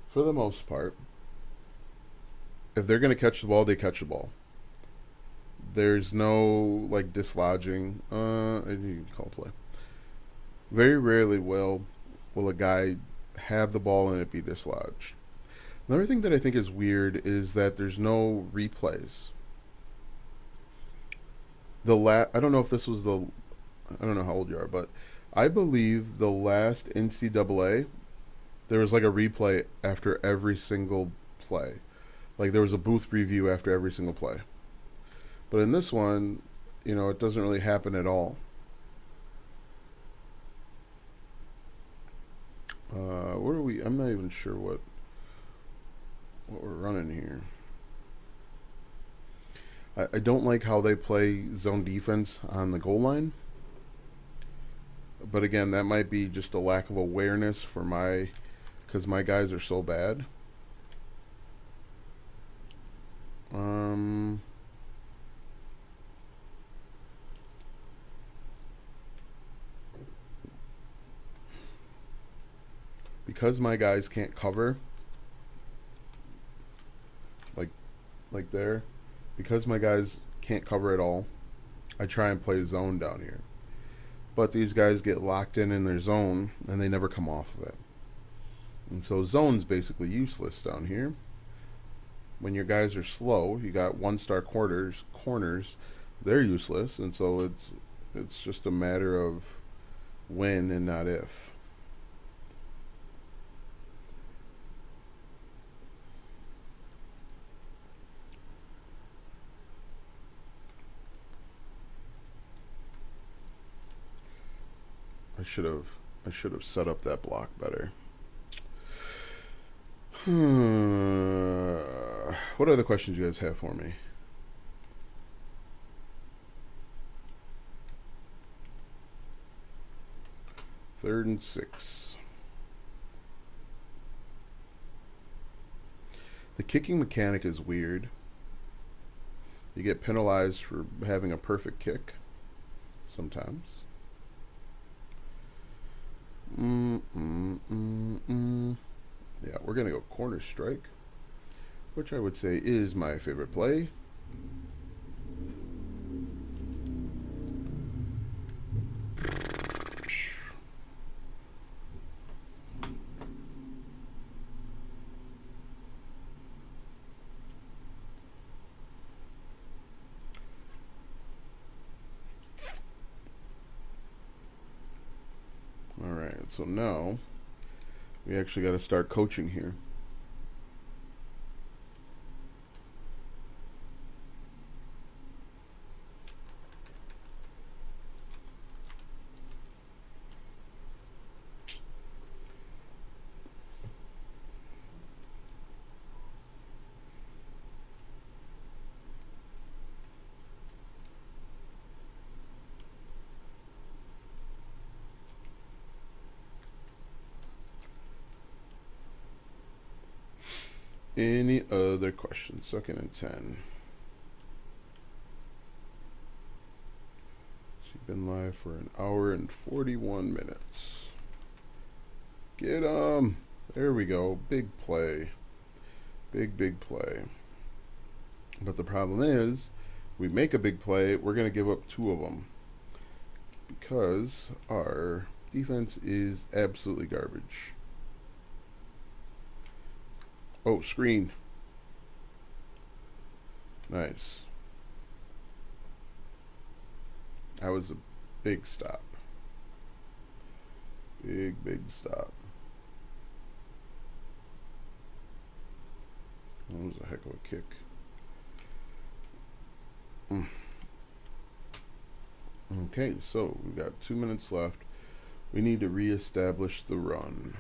A: For the most part, if they're gonna catch the ball, they catch the ball. There's no like dislodging. I need to call play. Very rarely will a guy have the ball and it be dislodged. Another thing that I think is weird is that there's no replays. I don't know if this was I don't know how old you are, but I believe the last NCAA there was like a replay after every single play. Like there was a booth review after every single play. But in this one, it doesn't really happen at all. Where are we? I'm not even sure what we're running here. I don't like how they play zone defense on the goal line. But again, that might be just a lack of awareness because my guys are so bad. Because my guys can't cover, like there, because my guys can't cover at all, I try and play zone down here. But these guys get locked in their zone and they never come off of it. And so zone's basically useless down here. When your guys are slow, you got 1-star corners, they're useless, and so it's just a matter of when and not if. I should have set up that block better. What other questions you guys have for me? Third and 6. The kicking mechanic is weird. You get penalized for having a perfect kick sometimes. Yeah, we're going to go corner strike, which I would say is my favorite play. Alright, so now we actually got to start coaching here. Any other questions? 2nd and 10. So you've been live for an hour and 41 minutes. Get 'em. There we go. Big play. Big play. But the problem is, we make a big play, we're going to give up 2 of them. Because our defense is absolutely garbage. Oh, screen. Nice. That was a big stop. Big stop. That was a heck of a kick. Okay, so we've got 2 minutes left. We need to reestablish the run.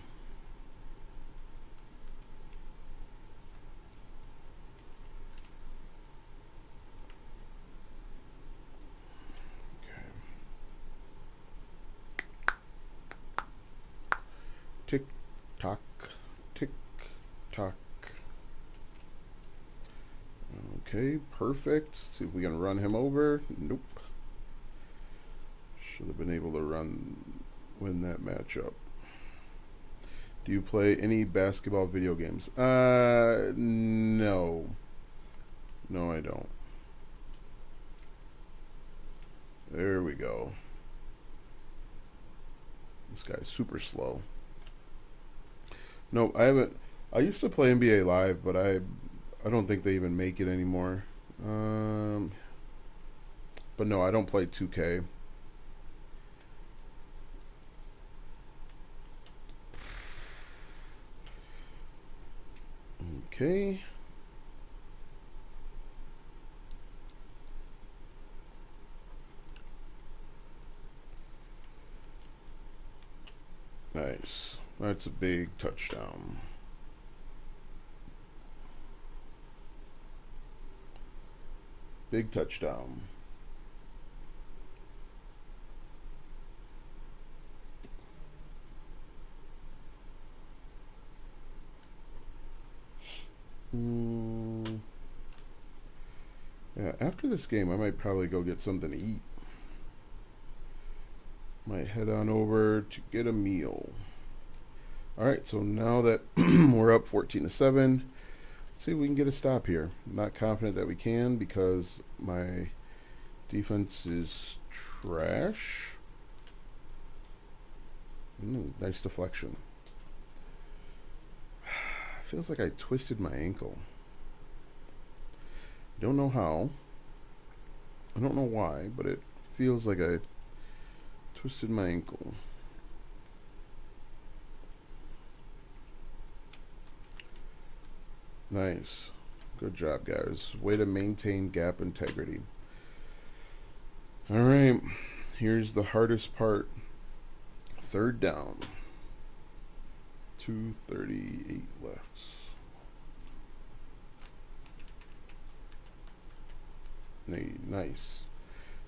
A: Tick tock, tick tock. Okay, perfect. See if we can run him over. Nope. Should have been able to win that matchup. Do you play any basketball video games? No. No, I don't. There we go. This guy's super slow. No, I haven't. I used to play NBA Live, but I don't think they even make it anymore. But no, I don't play 2K. Okay. Nice. That's a big touchdown. Big touchdown. Yeah, after this game, I might probably go get something to eat. Might head on over to get a meal. All right, so now that we're up 14-7, let's see if we can get a stop here. I'm not confident that we can because my defense is trash. Nice deflection. Feels like I twisted my ankle. Don't know how. I don't know why, but it feels like I twisted my ankle. Nice. Good job, guys. Way to maintain gap integrity. All right. Here's the hardest part. 3rd down. 2:38 left. Nice.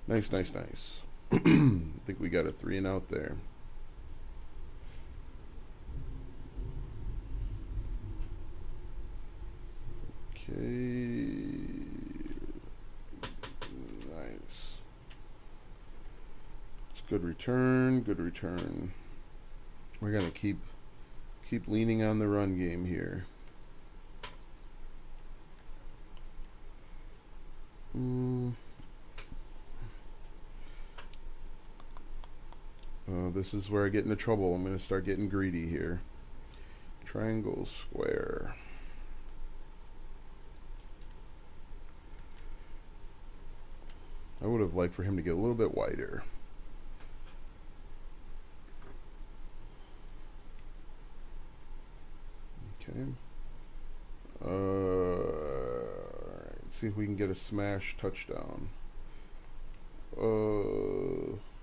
A: Nice. I think we got a 3 and out there. Okay. Nice. It's good return. We're gonna keep leaning on the run game here. This is where I get into trouble. I'm going to start getting greedy here. Triangle, square. I would have liked for him to get a little bit wider. Okay. Let's see if we can get a smash touchdown. I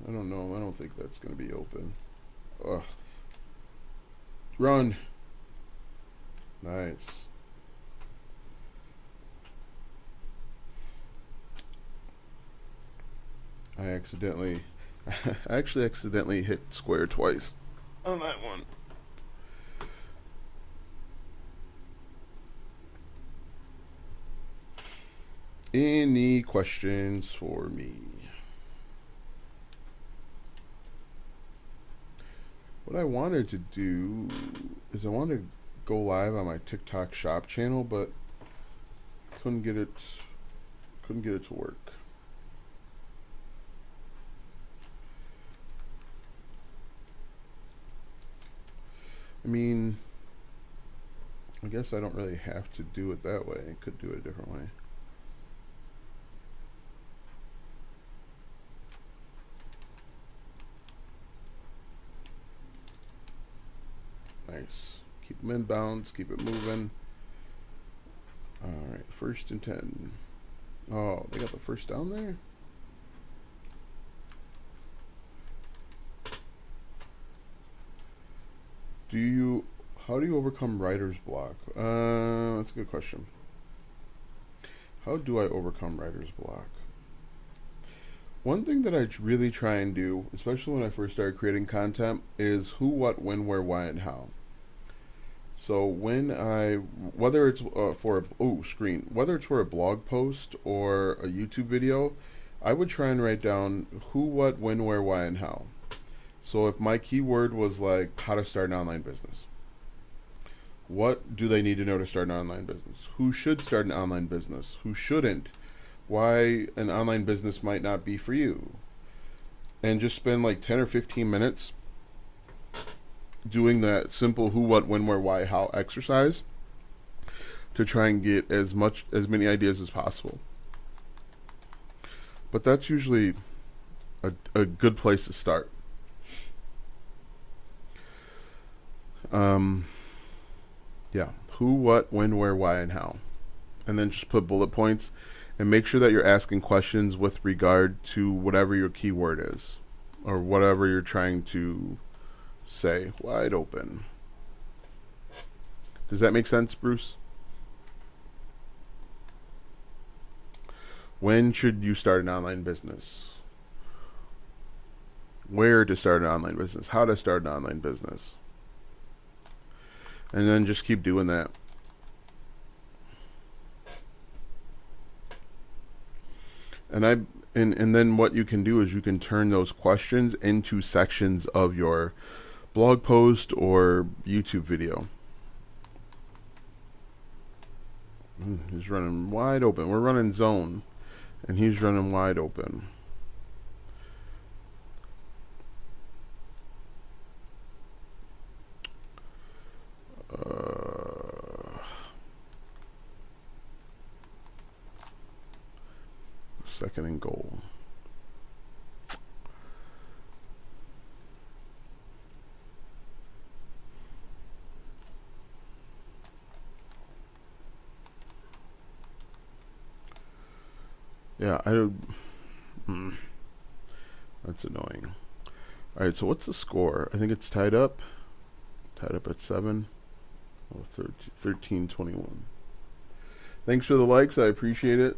A: don't know. I don't think that's going to be open. Ugh. Run. Nice. I actually accidentally hit square twice on that one. Any questions for me? What I wanted to do is I wanted to go live on my TikTok shop channel, but couldn't get it to work. I mean, I guess I don't really have to do it that way. I could do it a different way. Nice. Keep them in bounds. Keep it moving. All right. 1st and 10. Oh, they got the first down there? How do you overcome writer's block? That's a good question. How do I overcome writer's block? One thing that I really try and do, especially when I first started creating content, is who, what, when, where, why, and how. So whether it's for a blog post or a YouTube video, I would try and write down who, what, when, where, why, and how. So if my keyword was like how to start an online business, what do they need to know to start an online business? Who should start an online business? Who shouldn't? Why an online business might not be for you? And just spend like 10 or 15 minutes doing that simple who, what, when, where, why, how exercise to try and get as many ideas as possible. But that's usually a good place to start. Yeah, who, what, when, where, why, and how. And then just put bullet points and make sure that you're asking questions with regard to whatever your keyword is or whatever you're trying to say. Wide open. Does that make sense, Bruce? When should you start an online business? Where to start an online business? How to start an online business? And then just keep doing that. And then what you can do is you can turn those questions into sections of your blog post or YouTube video. He's running wide open. We're running zone, and he's running wide open. Second and goal. Yeah, that's annoying. All right, so what's the score? I think it's tied up at 7. 13-21. Thanks for the likes. I appreciate it.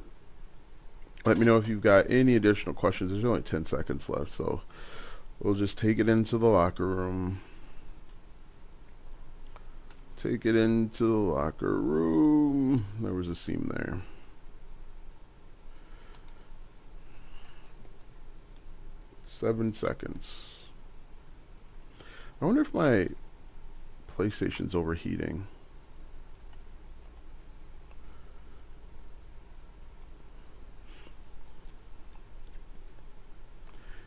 A: Let me know if you've got any additional questions. There's only 10 seconds left, so we'll just take it into the locker room. Take it into the locker room. There was a seam there. Seven seconds. I wonder if my PlayStation's overheating.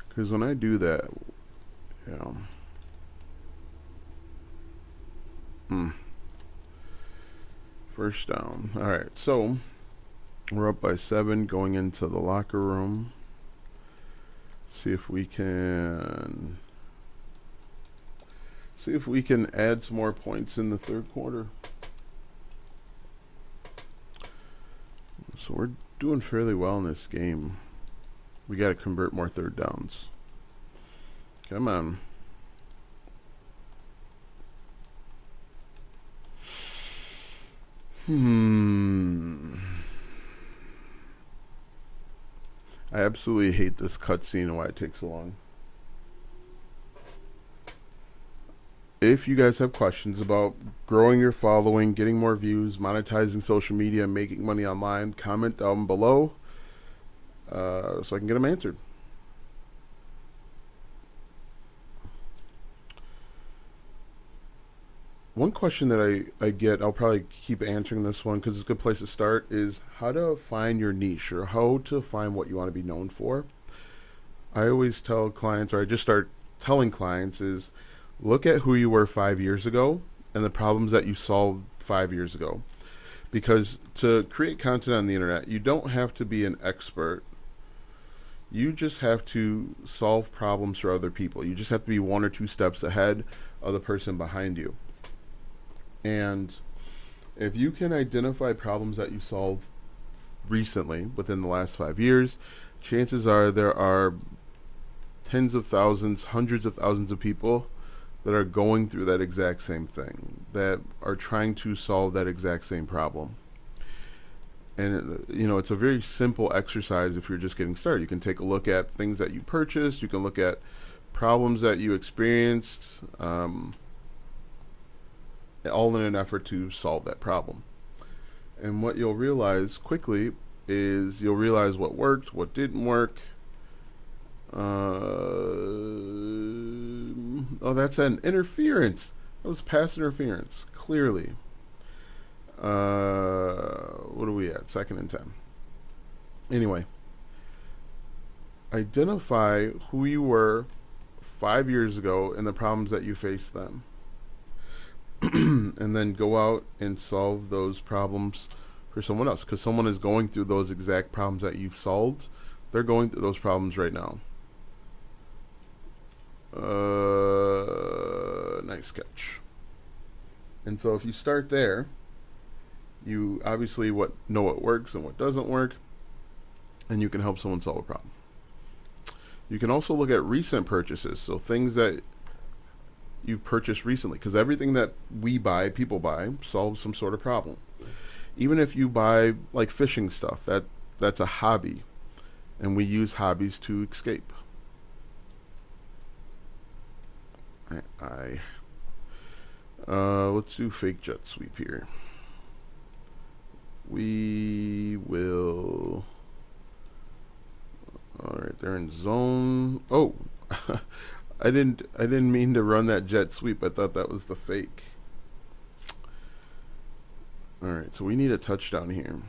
A: Because when I do that, first down. All right, so we're up by 7 going into the locker room. See if we can add some more points in the third quarter. So we're doing fairly well in this game. We got to convert more third downs. Come on. I absolutely hate this cutscene and why it takes so long. If you guys have questions about growing your following, getting more views, monetizing social media, making money online, comment down below so I can get them answered. One question that I get, I'll probably keep answering this one because it's a good place to start, is how to find your niche or how to find what you want to be known for. I always tell clients, or I just start telling clients, is look at who you were 5 years ago and the problems that you solved 5 years ago. Because to create content on the internet, you don't have to be an expert. You just have to solve problems for other people. You just have to be 1 or 2 steps ahead of the person behind you. And if you can identify problems that you solved recently within the last 5 years, chances are there are tens of thousands, hundreds of thousands of people that are going through that exact same thing, that are trying to solve that exact same problem. And, it's a very simple exercise if you're just getting started. You can take a look at things that you purchased. You can look at problems that you experienced, all in an effort to solve that problem. And what you'll realize quickly is you'll realize what worked, what didn't work. That's an interference. That was pass interference, clearly. What are we at? 2nd and 10. Anyway, identify who you were 5 years ago and the problems that you faced then. And then go out and solve those problems for someone else, because someone is going through those exact problems that you've solved. They're going through those problems right now. Nice catch. And so if you start there, you obviously know what works and what doesn't work, and you can help someone solve a problem. You can also look at recent purchases, so things that you purchased recently, because everything that people buy, solves some sort of problem. Even if you buy like fishing stuff, that's a hobby, and we use hobbies to escape. Let's do fake jet sweep here. We will. All right, they're in zone. Oh. I didn't mean to run that jet sweep. I thought that was the fake. All right, so we need a touchdown here.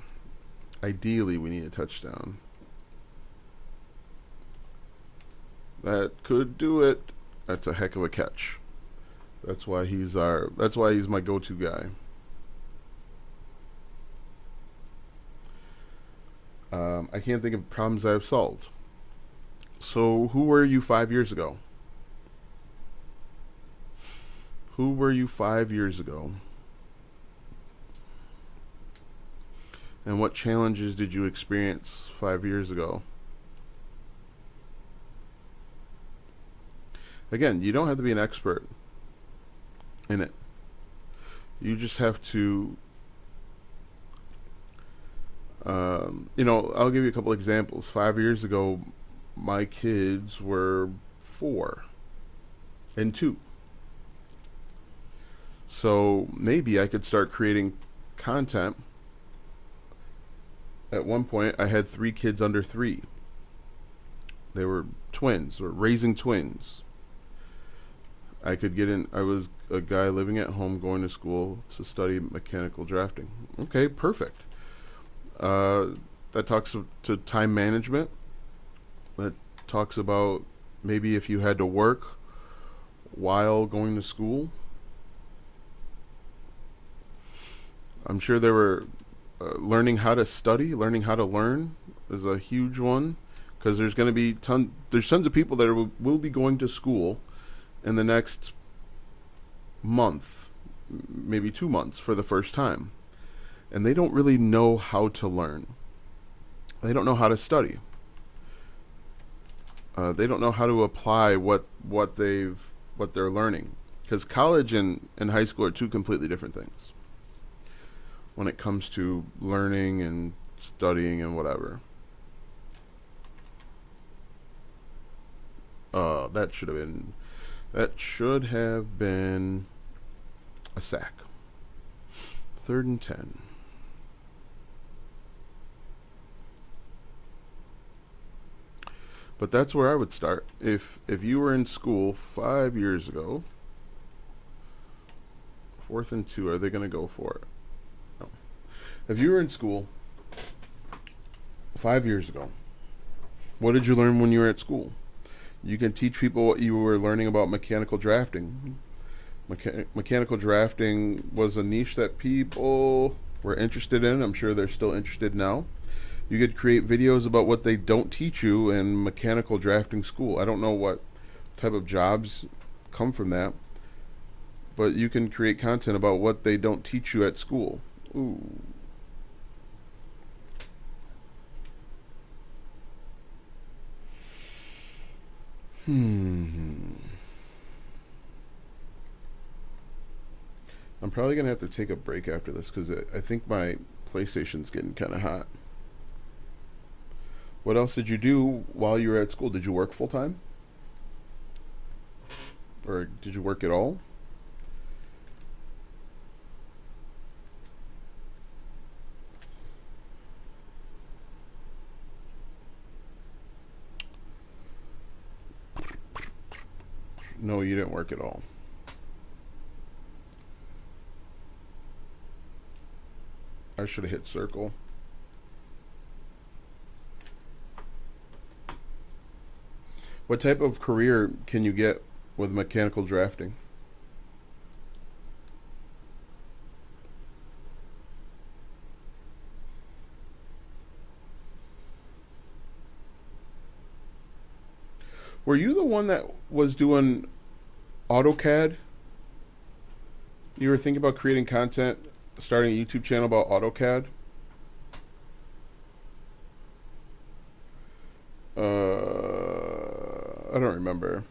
A: Ideally, we need a touchdown. That could do it. That's a heck of a catch. That's why he's my go-to guy. I can't think of problems I've solved. So who were you 5 years ago? Who were you 5 years ago? And what challenges did you experience 5 years ago? Again, you don't have to be an expert in it. You just have to, I'll give you a couple examples. 5 years ago, my kids were 4 and 2. So maybe I could start creating content. At one point, I had 3 kids under 3. They were twins, or raising twins. I was a guy living at home going to school to study mechanical drafting. Okay, perfect. That talks to time management. That talks about maybe if you had to work while going to school. I'm sure there were learning how to study, learning how to learn is a huge one, because there's going to be tons of people that will be going to school in the next month, maybe 2 months for the first time, and they don't really know how to learn. They don't know how to study. They don't know how to apply what they're learning, because college and high school are two completely different things when it comes to learning and studying and whatever. That should have been a sack. 3rd and 10. But that's where I would start. If you were in school 5 years ago, 4th and 2, are they going to go for it? No. If you were in school 5 years ago, what did you learn when you were at school? You can teach people what you were learning about mechanical drafting. Mechanical drafting was a niche that people were interested in. I'm sure they're still interested now. You could create videos about what they don't teach you in mechanical drafting school. I don't know what type of jobs come from that, but you can create content about what they don't teach you at school. Ooh. I'm probably going to have to take a break after this because I think my PlayStation's getting kind of hot. What else did you do while you were at school? Did you work full time? Or did you work at all? No, you didn't work at all. I should have hit circle. What type of career can you get with mechanical drafting? Were you the one that was doing AutoCAD? You were thinking about creating content, starting a YouTube channel about AutoCAD? I don't remember.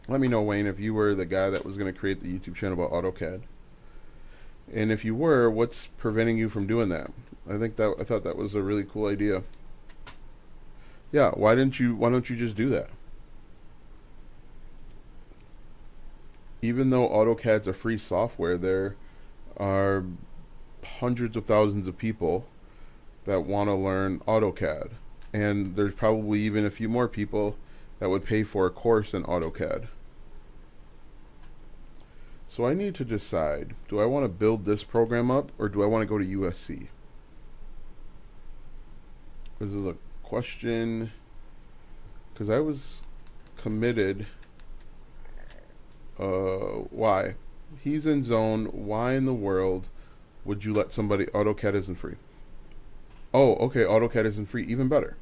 A: Let me know, Wayne, if you were the guy that was going to create the YouTube channel about AutoCAD. And if you were, what's preventing you from doing that? I thought that was a really cool idea. Yeah, why don't you just do that? Even though AutoCAD's a free software, there are hundreds of thousands of people that want to learn AutoCAD. And there's probably even a few more people that would pay for a course in AutoCAD. So I need to decide, do I want to build this program up or do I want to go to USC? This is a question because I was committed. Why? He's in zone. Why in the world would you let somebody? AutoCAD isn't free. Oh, okay. AutoCAD isn't free. Even better.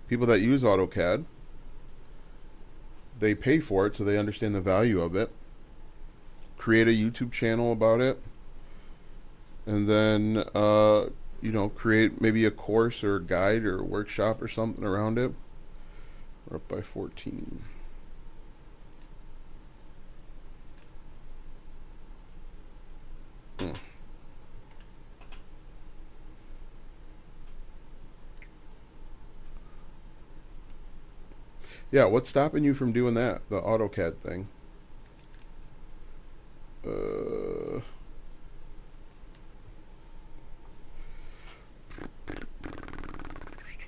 A: People that use AutoCAD, they pay for it so they understand the value of it. Create a YouTube channel about it, and then create maybe a course or a guide or a workshop or something around it. We're up by 14. Yeah, what's stopping you from doing that? The AutoCAD thing.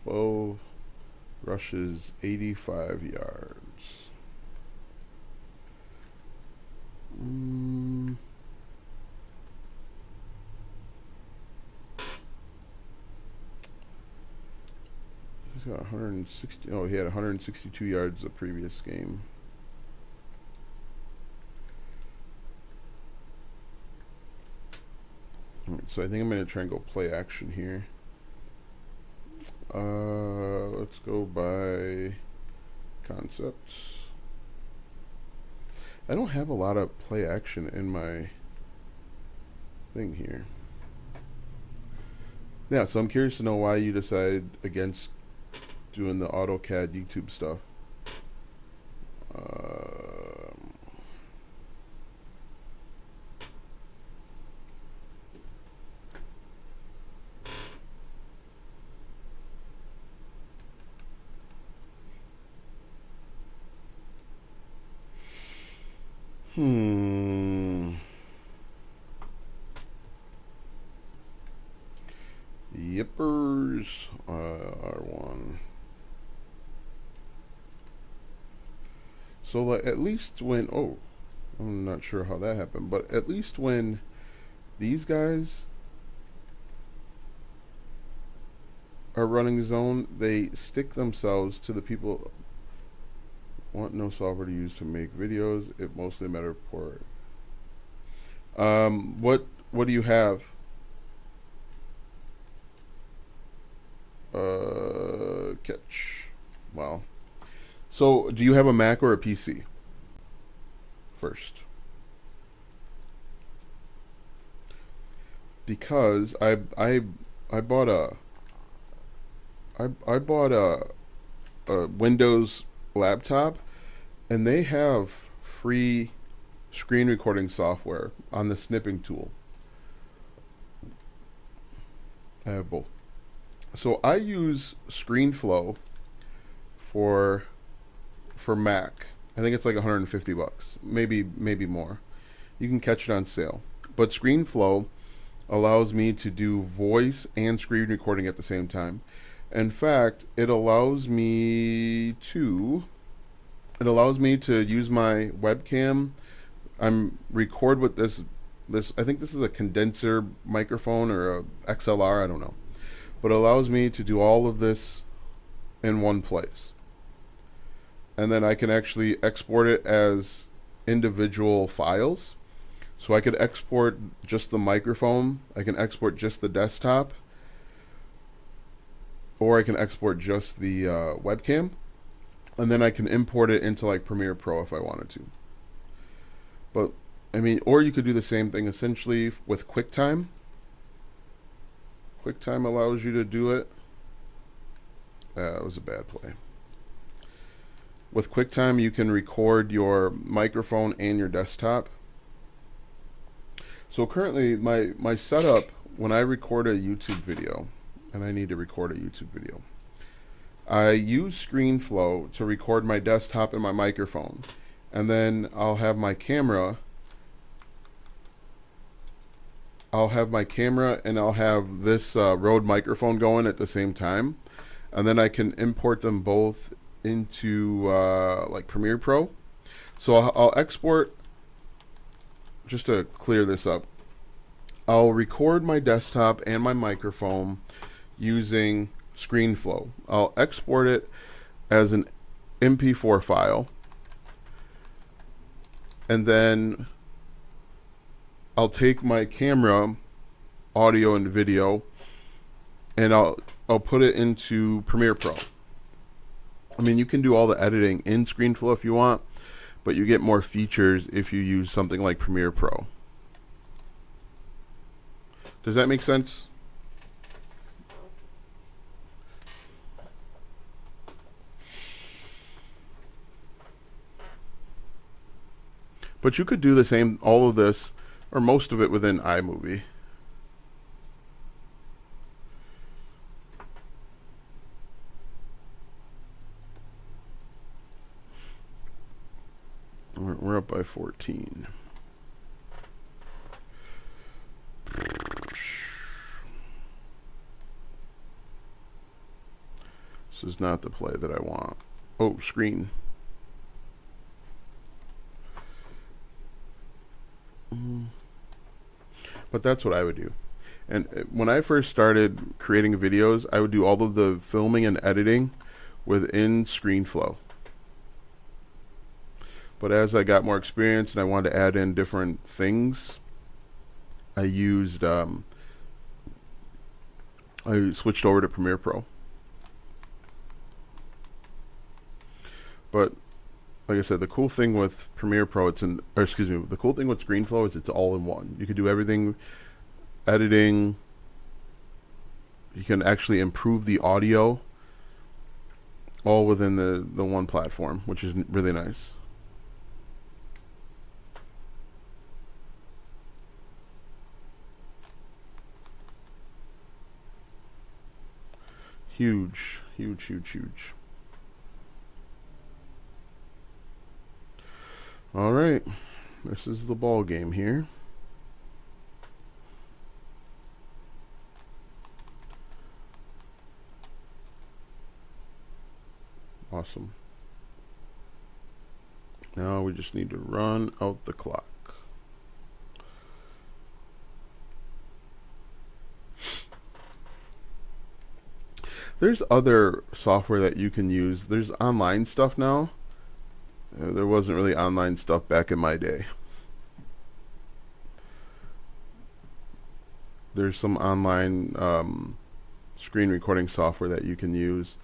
A: 12 rushes, 85 yards. He's got 160. Oh, he had 162 yards the previous game. Alright, so I think I'm going to try and go play action here. Let's go by concepts. I don't have a lot of play action in my thing here. Yeah, so I'm curious to know why you decided against doing the AutoCAD YouTube stuff. Um, hmm. Yippers. R1. So like, at least when I'm not sure how that happened, but at least when these guys are running zone, they stick themselves to the people want no software to use to make videos. It mostly matter for. What do you have? Catch. Well, so do you have a Mac or a PC? First, because I bought I bought a Windows laptop, and they have free screen recording software on the snipping tool. I have both. So I use ScreenFlow for Mac. I think it's like 150 bucks, maybe more. You can catch it on sale. But ScreenFlow allows me to do voice and screen recording at the same time. In fact, it allows me to use my webcam. I'm record with this I think this is a condenser microphone or a XLR, I don't know. But it allows me to do all of this in one place. And then I can actually export it as individual files. So I could export just the microphone, I can export just the desktop, or I can export just the webcam, and then I can import it into like Premiere Pro if I wanted to. But I mean, or you could do the same thing essentially with QuickTime. QuickTime allows you to do it. That was a bad play. With QuickTime, you can record your microphone and your desktop. So currently, my setup when I record a YouTube video, and I need to record a YouTube video, I use ScreenFlow to record my desktop and my microphone, and then I'll have my camera. And I'll have this Rode microphone going at the same time, and then I can import them both into like Premiere Pro. So I'll export, just to clear this up, I'll record my desktop and my microphone using ScreenFlow. I'll export it as an MP4 file, and then I'll take my camera, audio and video, and I'll put it into Premiere Pro. I mean, you can do all the editing in ScreenFlow if you want, but you get more features if you use something like Premiere Pro. Does that make sense? But you could do the same, all of this, or most of it within iMovie. We're up by 14. This is not the play that I want. Oh, screen. But that's what I would do. And when I first started creating videos, I would do all of the filming and editing within ScreenFlow. But as I got more experience and I wanted to add in different things, I switched over to Premiere Pro. But like I said, the cool thing with Premiere Pro, the cool thing with ScreenFlow is it's all in one. You could do everything, editing, You can actually improve the audio all within the one platform, which is really nice. Huge, huge, huge, huge. All right, this is the ball game here. Awesome. Now we just need to run out the clock. There's other software that you can use. There's online stuff now. There wasn't really online stuff back in my day. There's some online screen recording software that you can use.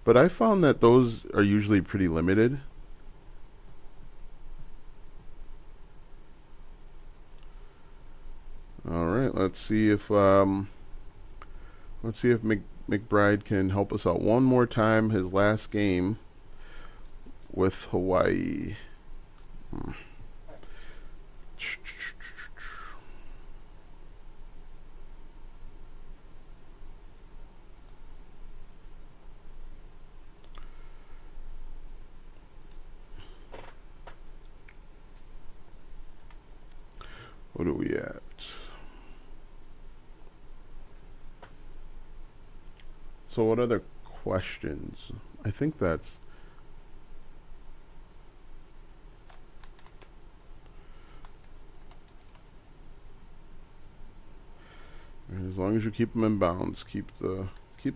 A: But I found that those are usually pretty limited. All right, let's see if McBride can help us out one more time. His last game with Hawaii. What are we at? So what other questions? I think that's... As long as you keep them in bounds, keep the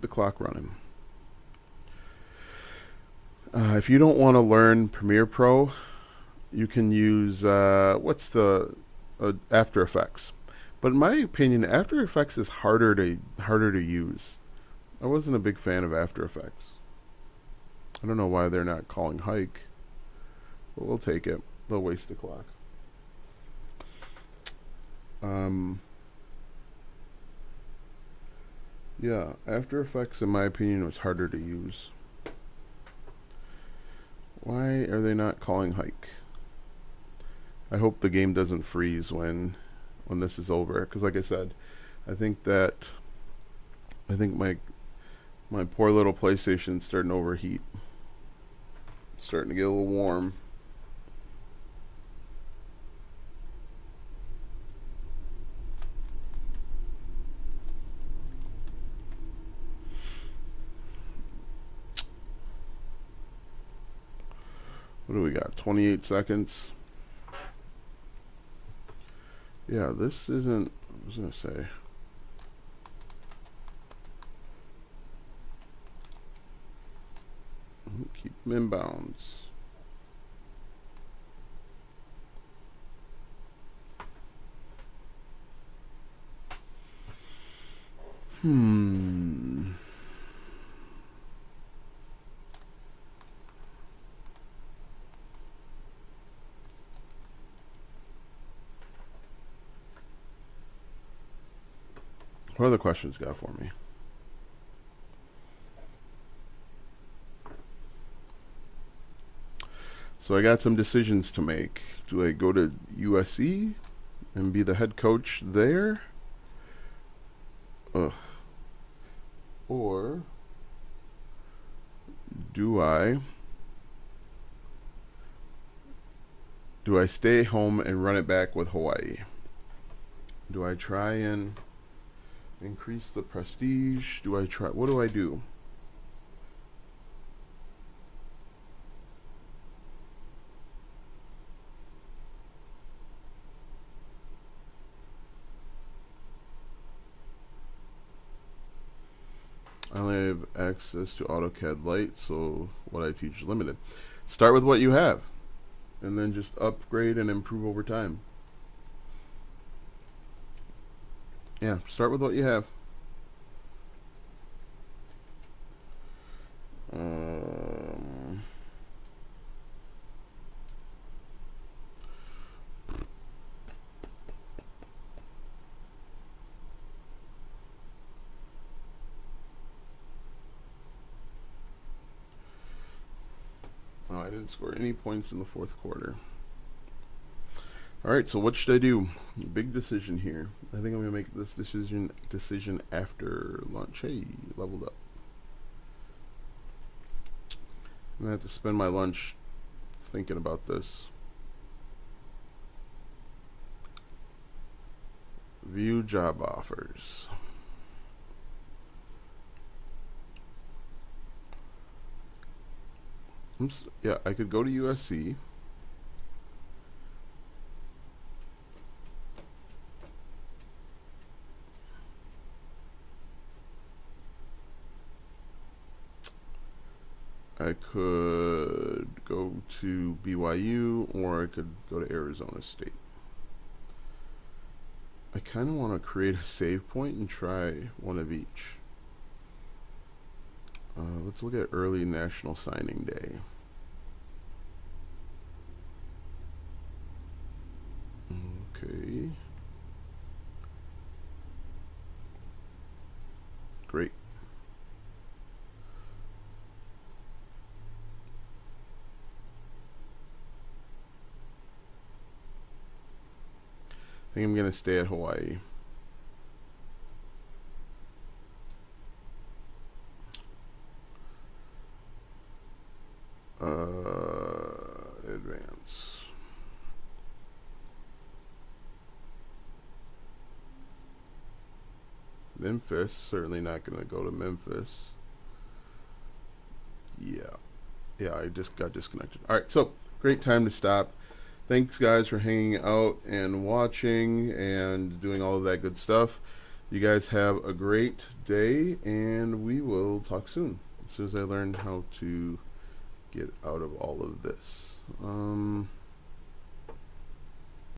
A: clock running. If you don't want to learn Premiere Pro, you can use what's the After Effects. But in my opinion, After Effects is harder to use. I wasn't a big fan of After Effects. I don't know why they're not calling hike, but we'll take it. They'll waste the clock. Yeah, After Effects, in my opinion, was harder to use. Why are they not calling hike? I hope the game doesn't freeze when this is over, because like I said, I think my poor little PlayStation's starting to overheat. It's starting to get a little warm. What do we got? 28 seconds. Yeah, this isn't... I was going to say... Keep them in bounds. What other questions you got for me? So I got some decisions to make. Do I go to USC and be the head coach there? Ugh. Or do I stay home and run it back with Hawaii? Do I try and increase the prestige? What do I do? I only have access to AutoCAD Lite, so what I teach is limited. Start with what you have, and then just upgrade and improve over time. Yeah, start with what you have. didn't score any points in the fourth quarter. All right, so what should I do? Big decision here. I think I'm gonna make this decision after lunch. Hey, leveled up. I'm gonna have to spend my lunch thinking about this. View job offers. Yeah, I could go to USC. I could go to BYU, or I could go to Arizona State. I kind of want to create a save point and try one of each. Let's look at early National Signing Day. Okay. Great. I think I'm going to stay at Hawaii. Advance. Memphis, certainly not going to go to Memphis. Yeah, I just got disconnected. All right, so great time to stop. Thanks, guys, for hanging out and watching and doing all of that good stuff. You guys have a great day, and we will talk soon as soon as I learn how to get out of all of this.